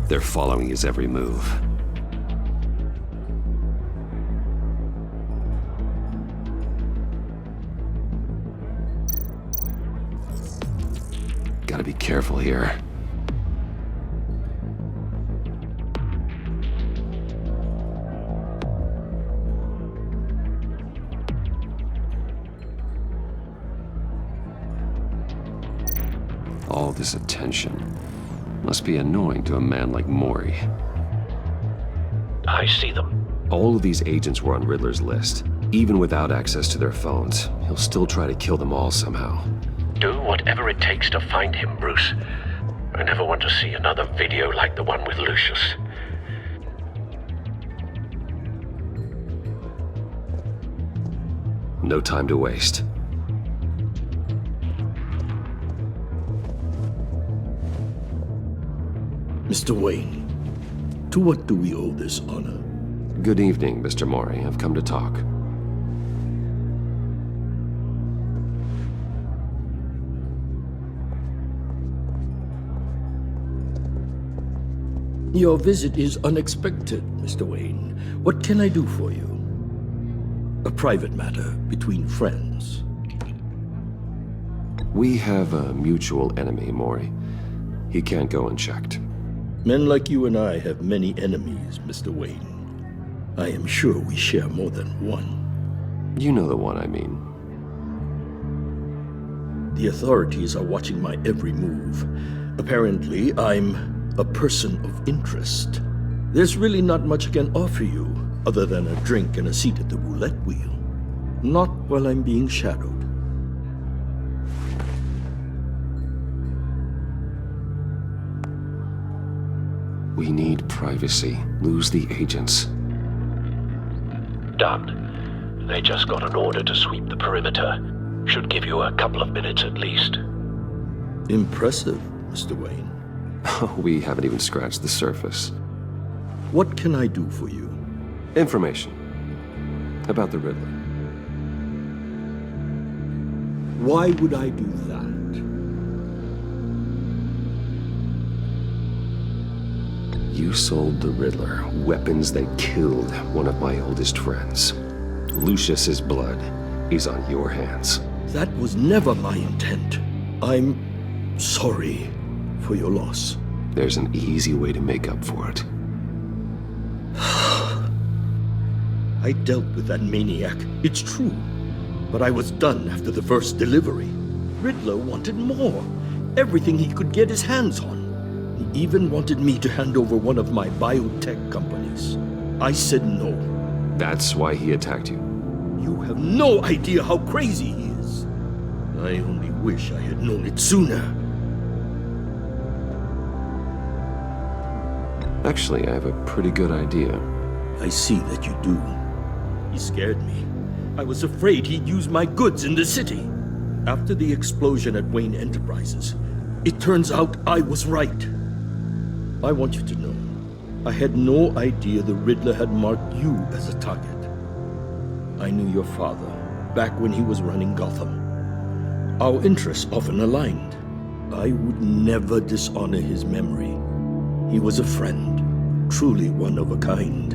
They're following his every move. Gotta be careful here. All this attention must be annoying to a man like Mori. I see them. All of these agents were on Riddler's list. Even without access to their phones, he'll still try to kill them all somehow. Do whatever it takes to find him, Bruce. I never want to see another video like the one with Lucius. No time to waste. Mr. Wayne, to what do we owe this honor? Good evening, Mr. Mori. I've come to talk. Your visit is unexpected, Mr. Wayne. What can I do for you? A private matter between friends. We have a mutual enemy, Mori. He can't go unchecked. Men like you and I have many enemies, Mr. Wayne. I am sure we share more than one. You know the one I mean. The authorities are watching my every move. Apparently, I'm a person of interest. There's really not much I can offer you, other than a drink and a seat at the roulette wheel. Not while I'm being shadowed. We need privacy. Lose the agents. Done. They just got an order to sweep the perimeter. Should give you a couple of minutes at least. Impressive, Mr. Wayne. We haven't even scratched the surface. What can I do for you? Information. About the Riddler. Why would I do that? You sold the Riddler weapons that killed one of my oldest friends. Lucius's blood is on your hands. That was never my intent. I'm sorry for your loss. There's an easy way to make up for it. I dealt with that maniac, it's true. But I was done after the first delivery. Riddler wanted more. Everything he could get his hands on. He even wanted me to hand over one of my biotech companies. I said no. That's why he attacked you? You have no idea how crazy he is. I only wish I had known it sooner. Actually, I have a pretty good idea. I see that you do. He scared me. I was afraid he'd use my goods in the city. After the explosion at Wayne Enterprises, it turns out I was right. I want you to know, I had no idea the Riddler had marked you as a target. I knew your father back when he was running Gotham. Our interests often aligned. I would never dishonor his memory. He was a friend, truly one of a kind.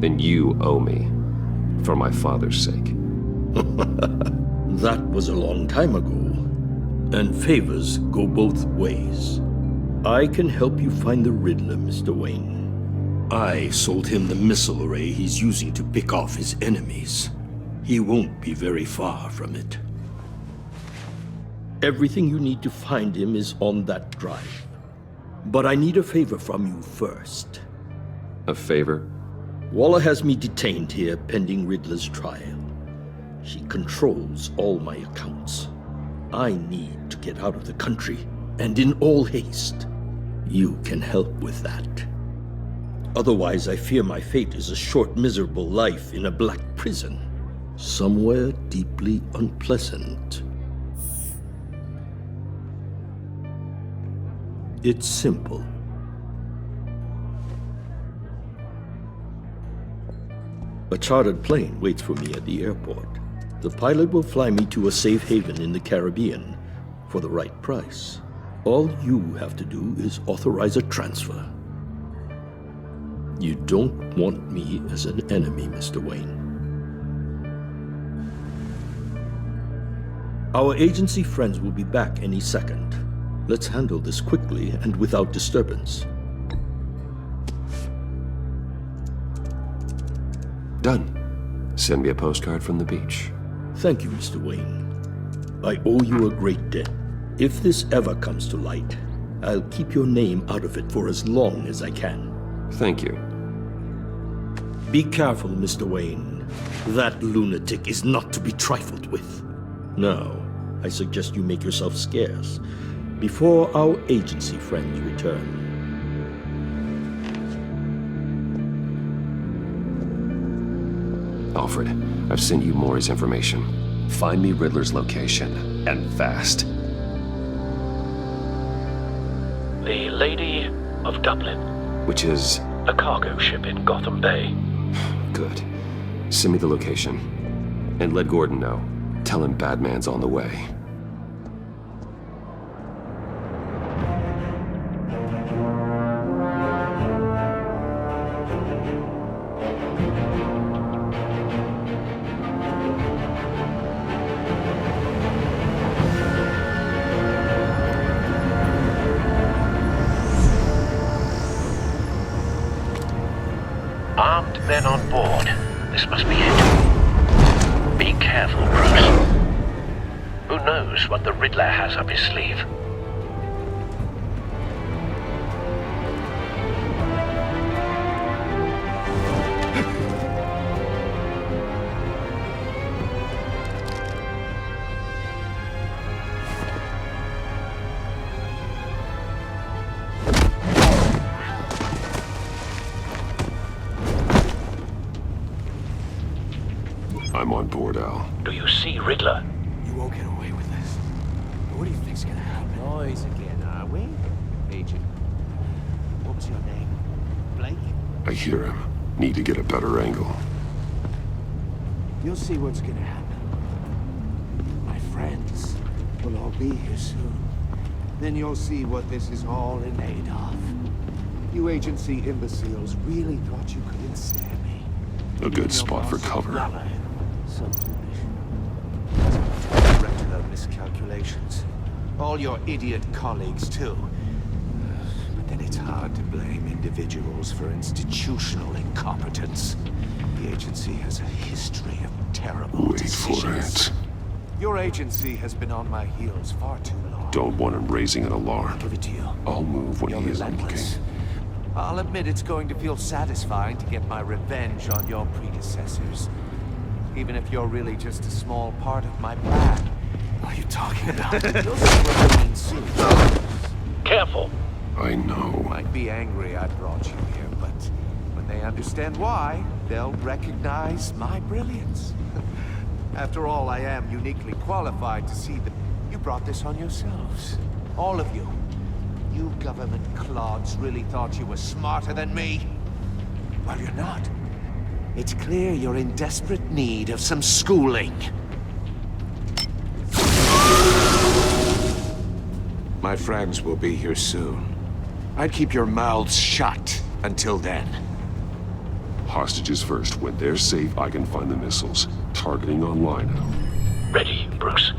Then you owe me, for my father's sake. That was a long time ago, and favors go both ways. I can help you find the Riddler, Mr. Wayne. I sold him the missile array he's using to pick off his enemies. He won't be very far from it. Everything you need to find him is on that drive. But I need a favor from you first. A favor? Waller has me detained here pending Riddler's trial. She controls all my accounts. I need to get out of the country, and in all haste. You can help with that. Otherwise, I fear my fate is a short, miserable life in a black prison. Somewhere deeply unpleasant. It's simple. A chartered plane waits for me at the airport. The pilot will fly me to a safe haven in the Caribbean for the right price. All you have to do is authorize a transfer. You don't want me as an enemy, Mr. Wayne. Our agency friends will be back any second. Let's handle this quickly and without disturbance. Done. Send me a postcard from the beach. Thank you, Mr. Wayne. I owe you a great debt. If this ever comes to light, I'll keep your name out of it for as long as I can. Thank you. Be careful, Mr. Wayne. That lunatic is not to be trifled with. Now, I suggest you make yourself scarce before our agency friends return. Alfred, I've sent you Maury's information. Find me Riddler's location, and fast. The Lady of Dublin. Which is? A cargo ship in Gotham Bay. Good. Send me the location. And let Gordon know. Tell him Batman's on the way. Armed men on board. This must be it. Be careful, Bruce. Who knows what the Riddler has up his sleeve? I'm on board, Al. Do you see Riddler? You won't get away with this. What do you think's gonna happen? Noise again, are we? Agent. What was your name? Blake? I hear him. Need to get a better angle. You'll see what's gonna happen. My friends will all be here soon. Then you'll see what this is all in aid of. You agency imbeciles really thought you could ensnare me. A good spot for cover. So foolish. Regular miscalculations. All your idiot colleagues, too. But then it's hard to blame individuals for institutional incompetence. The agency has a history of terrible decisions. Wait for it. Your agency has been on my heels far too long. Don't want him raising an alarm. Give it to you. I'll move when You're he isn't looking. relentless. I'll admit it's going to feel satisfying to get my revenge on your predecessors. Even if you're really just a small part of my plan. What are you talking about? You'll see what I mean soon. Careful. I know. Might be angry I brought you here, but when they understand why, they'll recognize my brilliance. After all, I am uniquely qualified to see that you brought this on yourselves. All of you. You government clods really thought you were smarter than me? Well, you're not. It's clear you're in desperate need of some schooling. My friends will be here soon. I'd keep your mouths shut until then. Hostages first. When they're safe, I can find the missiles. Targeting online now. Ready, Bruce.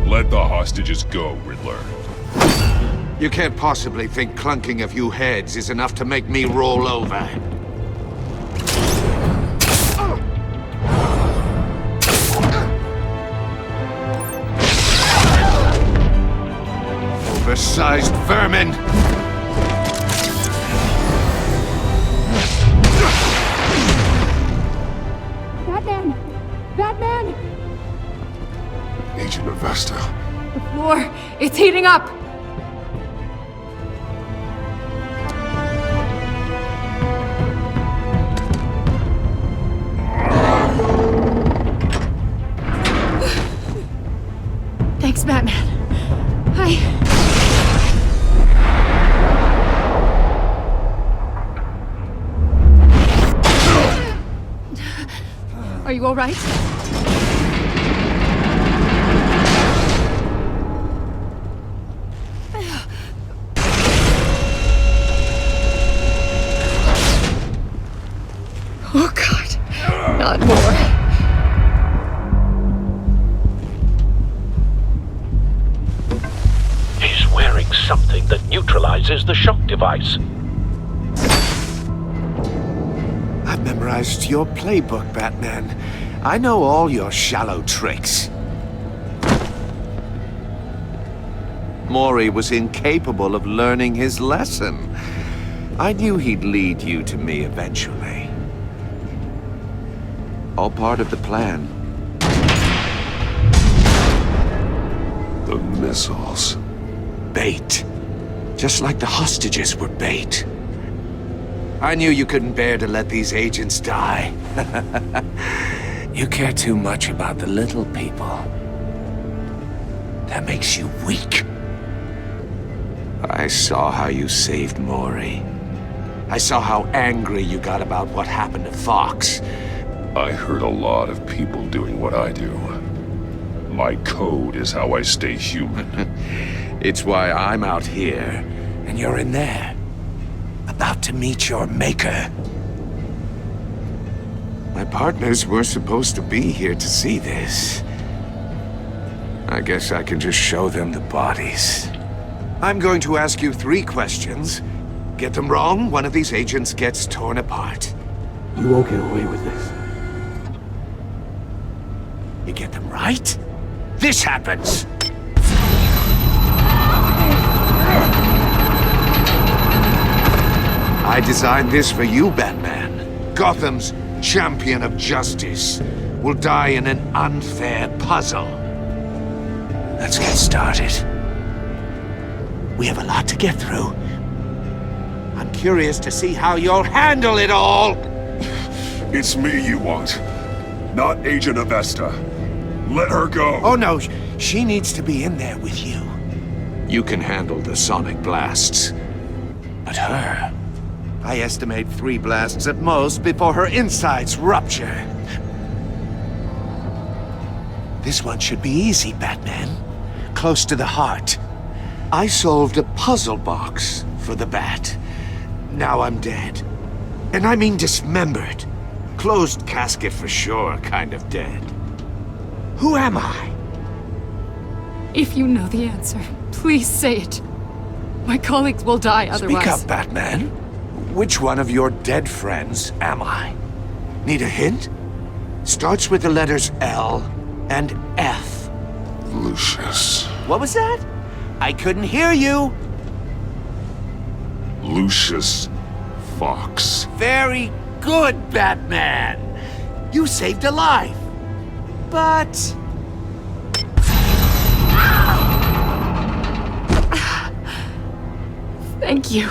Let the hostages go, Riddler. You can't possibly think clunking a few heads is enough to make me roll over. Oversized vermin! Batman! Batman! Agent Avesta. The floor, it's heating up! Thanks, Batman. Are you all right? Oh, God. Not more. He's wearing something that neutralizes the shock device. I've memorized your playbook, Batman. I know all your shallow tricks. Maury was incapable of learning his lesson. I knew he'd lead you to me eventually. All part of the plan. The missiles. Bait. Just like the hostages were bait. I knew you couldn't bear to let these agents die. You care too much about the little people. That makes you weak. I saw how you saved Maury. I saw how angry you got about what happened to Fox. I heard a lot of people doing what I do. My code is how I stay human. It's why I'm out here, and you're in there. About to meet your maker. My partners were supposed to be here to see this. I guess I can just show them the bodies. I'm going to ask you 3 questions. Get them wrong, one of these agents gets torn apart. You won't get away with this. You get them right, this happens! I designed this for you, Batman. Gotham's champion of justice will die in an unfair puzzle. Let's get started. We have a lot to get through. I'm curious to see how you'll handle it all! It's me you want, not Agent Avesta. Let her go! Oh no, she needs to be in there with you. You can handle the sonic blasts. But her... I estimate 3 blasts at most before her insides rupture. This one should be easy, Batman. Close to the heart. I solved a puzzle box for the Bat. Now I'm dead. And I mean dismembered. Closed casket for sure, kind of dead. Who am I? If you know the answer, please say it. My colleagues will die otherwise. Speak up, Batman. Which one of your dead friends am I? Need a hint? Starts with the letters L and F. Lucius. What was that? I couldn't hear you. Lucius Fox. Very good, Batman. You saved a life. But... Thank you.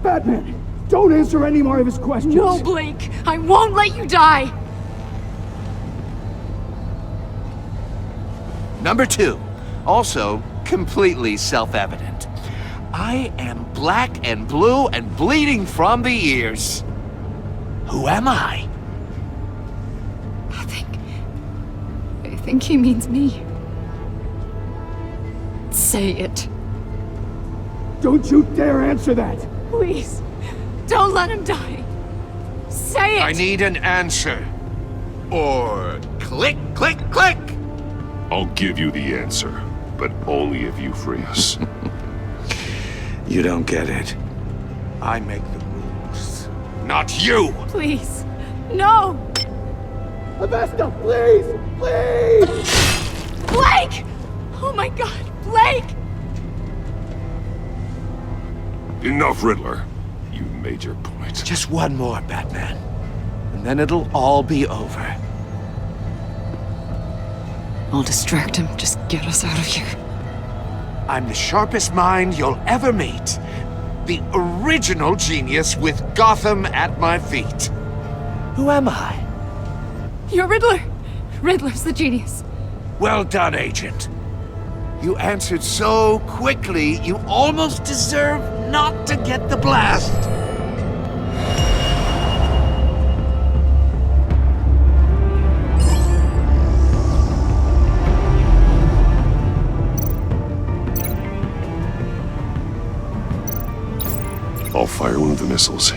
Batman, don't answer any more of his questions. No, Blake. I won't let you die. Number 2. Also, completely self-evident. I am black and blue and bleeding from the ears. Who am I? I think he means me. Say it. Don't you dare answer that! Please, don't let him die. Say it! I need an answer. Or click, click, click! I'll give you the answer, but only if you free us. You don't get it. I make the rules, not you! Please, no! Avesta, please! Please! Blake! Oh my god, Blake! Enough, Riddler. You made your point. Just one more, Batman. And then it'll all be over. I'll distract him. Just get us out of here. I'm the sharpest mind you'll ever meet. The original genius with Gotham at my feet. Who am I? You're Riddler. Riddler's the genius. Well done, Agent. You answered so quickly, you almost deserve not to get the blast. I'll fire one of the missiles.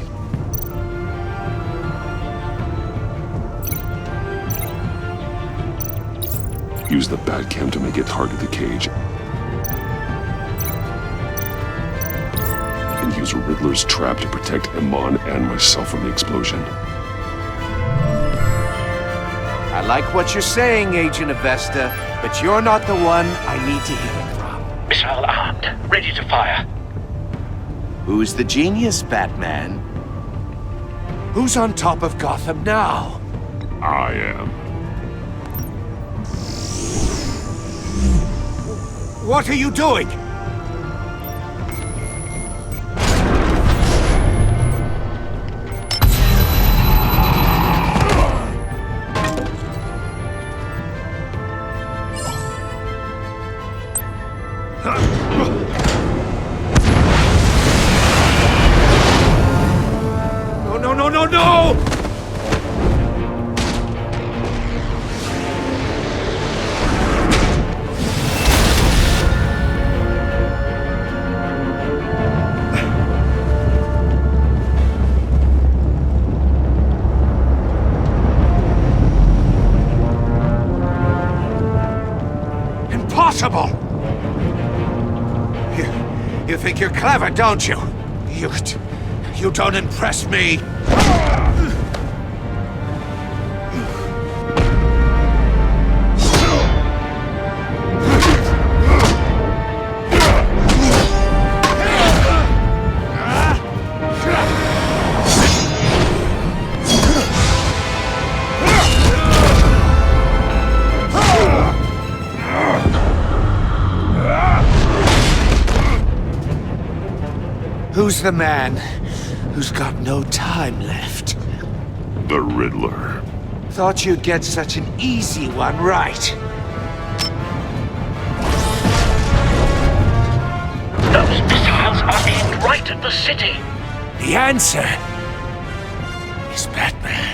Use the Batcam to make it target the cage. And use Riddler's trap to protect Iman and myself from the explosion. I like what you're saying, Agent Avesta, but you're not the one I need to hear it from. Missile armed, ready to fire. Who's the genius, Batman? Who's on top of Gotham now? I am. What are you doing? No! Impossible! You think you're clever, don't you? You don't impress me. Who's the man who's got no time left? The Riddler. Thought you'd get such an easy one right. Those missiles are aimed right at the city. The answer is Batman.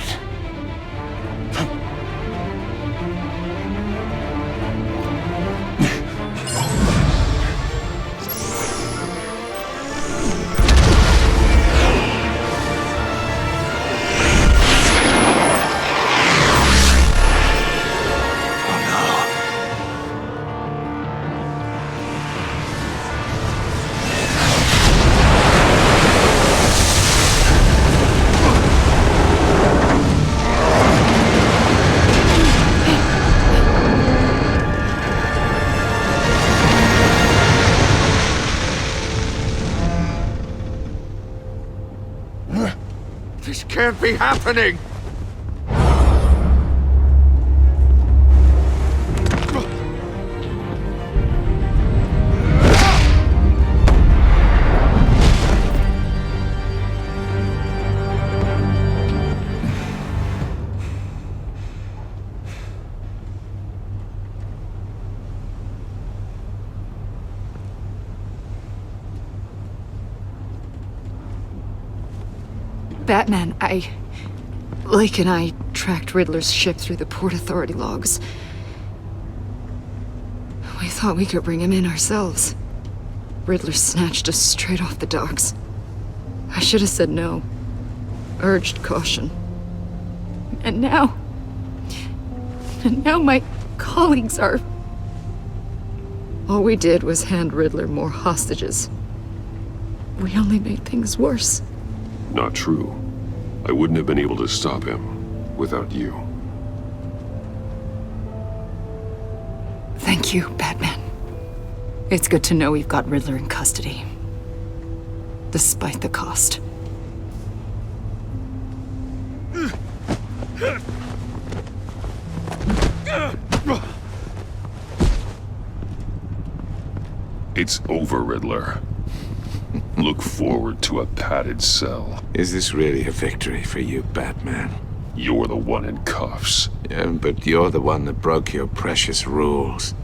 This can't be happening! Batman, Lake and I tracked Riddler's ship through the Port Authority logs. We thought we could bring him in ourselves. Riddler snatched us straight off the docks. I should have said no. Urged caution. And now my colleagues are... All we did was hand Riddler more hostages. We only made things worse. Not true. I wouldn't have been able to stop him without you. Thank you, Batman. It's good to know we've got Riddler in custody. Despite the cost. It's over, Riddler. Look forward to a padded cell. Is this really a victory for you, Batman? You're the one in cuffs. Yeah, but you're the one that broke your precious rules.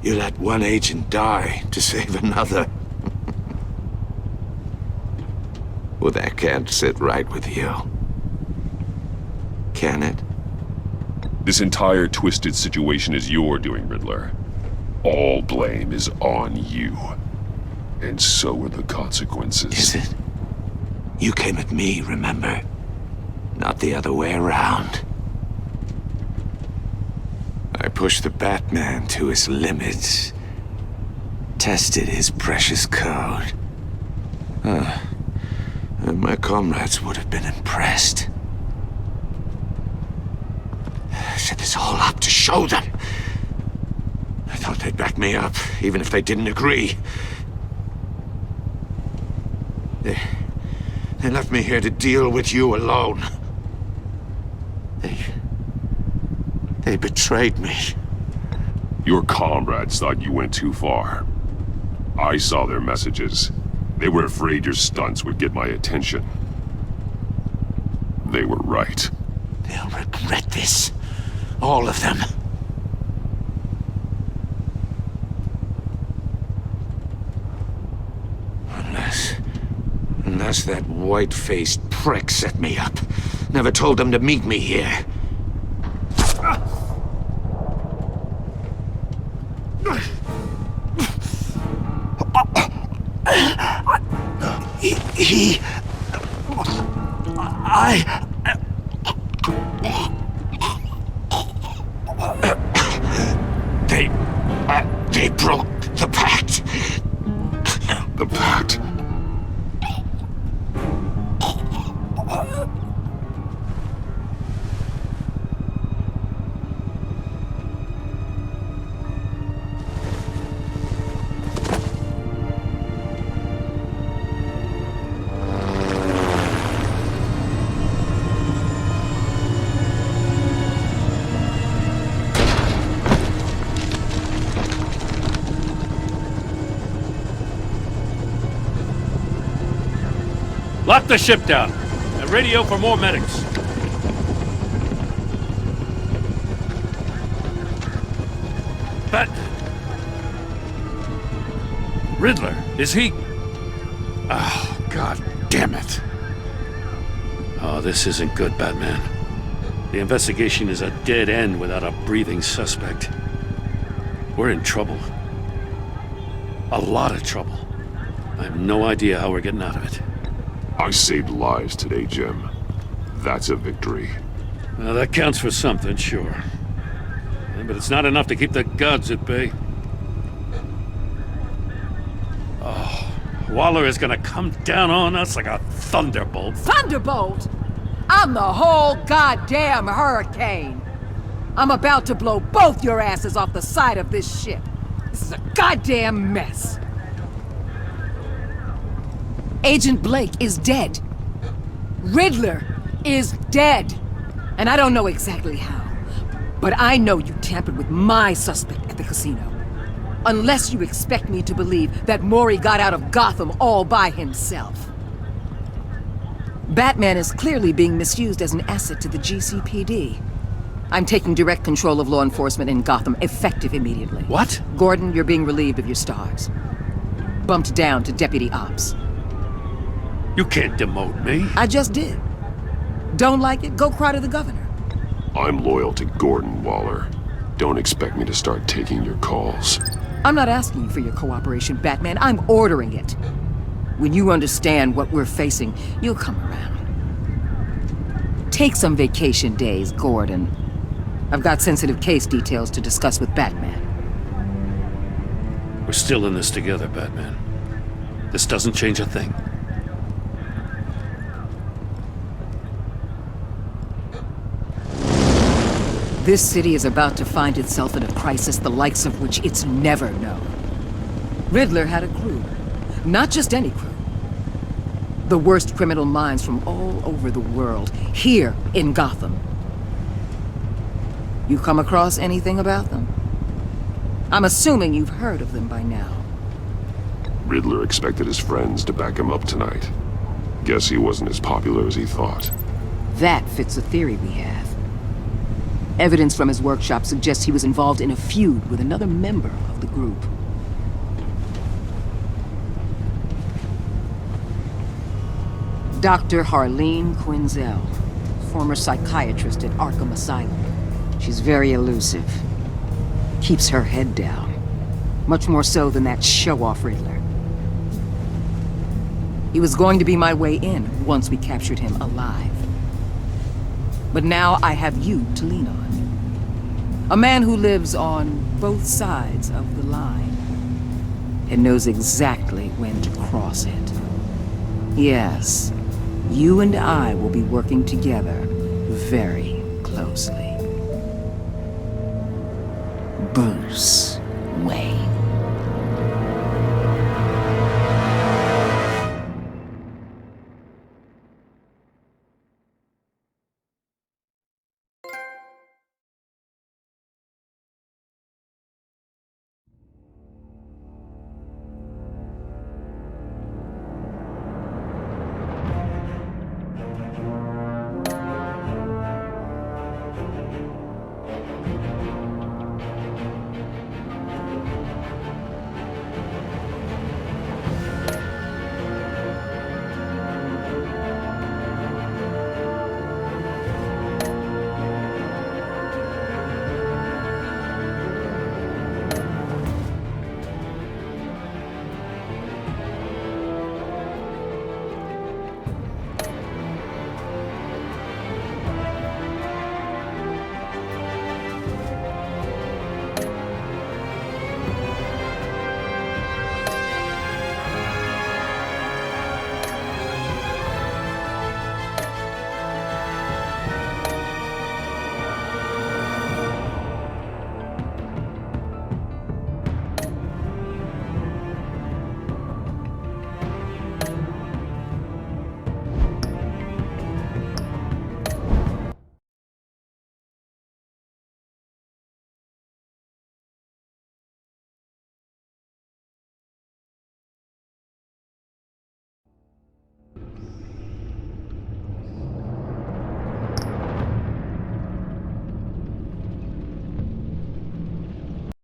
You let one agent die to save another. Well, that can't sit right with you. Can it? This entire twisted situation is your doing, Riddler. All blame is on you. And so are the consequences. Is it? You came at me, remember? Not the other way around. I pushed the Batman to his limits. Tested his precious code. And my comrades would have been impressed. I set this all up to show them. I thought they'd back me up, even if they didn't agree. They left me here to deal with you alone. They betrayed me. Your comrades thought you went too far. I saw their messages. They were afraid your stunts would get my attention. They were right. They'll regret this. All of them. Unless that white-faced prick set me up. Never told them to meet me here. They broke the pact. The pact? Lock the ship down and radio for more medics. But... Riddler, is he... Oh, God damn it. Oh, this isn't good, Batman. The investigation is a dead end without a breathing suspect. We're in trouble. A lot of trouble. I have no idea how we're getting out of it. I saved lives today, Jim. That's a victory. Well, that counts for something, sure. Yeah, but it's not enough to keep the gods at bay. Oh, Waller is gonna come down on us like a thunderbolt. Thunderbolt? I'm the whole goddamn hurricane. I'm about to blow both your asses off the side of this ship. This is a goddamn mess. Agent Blake is dead. Riddler is dead. And I don't know exactly how, but I know you tampered with my suspect at the casino. Unless you expect me to believe that Mori got out of Gotham all by himself. Batman is clearly being misused as an asset to the GCPD. I'm taking direct control of law enforcement in Gotham, effective immediately. What? Gordon, you're being relieved of your stars. Bumped down to Deputy Ops. You can't demote me. I just did. Don't like it? Go cry to the governor. I'm loyal to Gordon, Waller. Don't expect me to start taking your calls. I'm not asking you for your cooperation, Batman. I'm ordering it. When you understand what we're facing, you'll come around. Take some vacation days, Gordon. I've got sensitive case details to discuss with Batman. We're still in this together, Batman. This doesn't change a thing. This city is about to find itself in a crisis the likes of which it's never known. Riddler had a crew. Not just any crew. The worst criminal minds from all over the world, here in Gotham. You come across anything about them? I'm assuming you've heard of them by now. Riddler expected his friends to back him up tonight. Guess he wasn't as popular as he thought. That fits a theory we have. Evidence from his workshop suggests he was involved in a feud with another member of the group. Dr. Harleen Quinzel, former psychiatrist at Arkham Asylum. She's very elusive. Keeps her head down. Much more so than that show-off Riddler. He was going to be my way in once we captured him alive. But now I have you to lean on. A man who lives on both sides of the line and knows exactly when to cross it. Yes, you and I will be working together very closely. Bruce Wayne.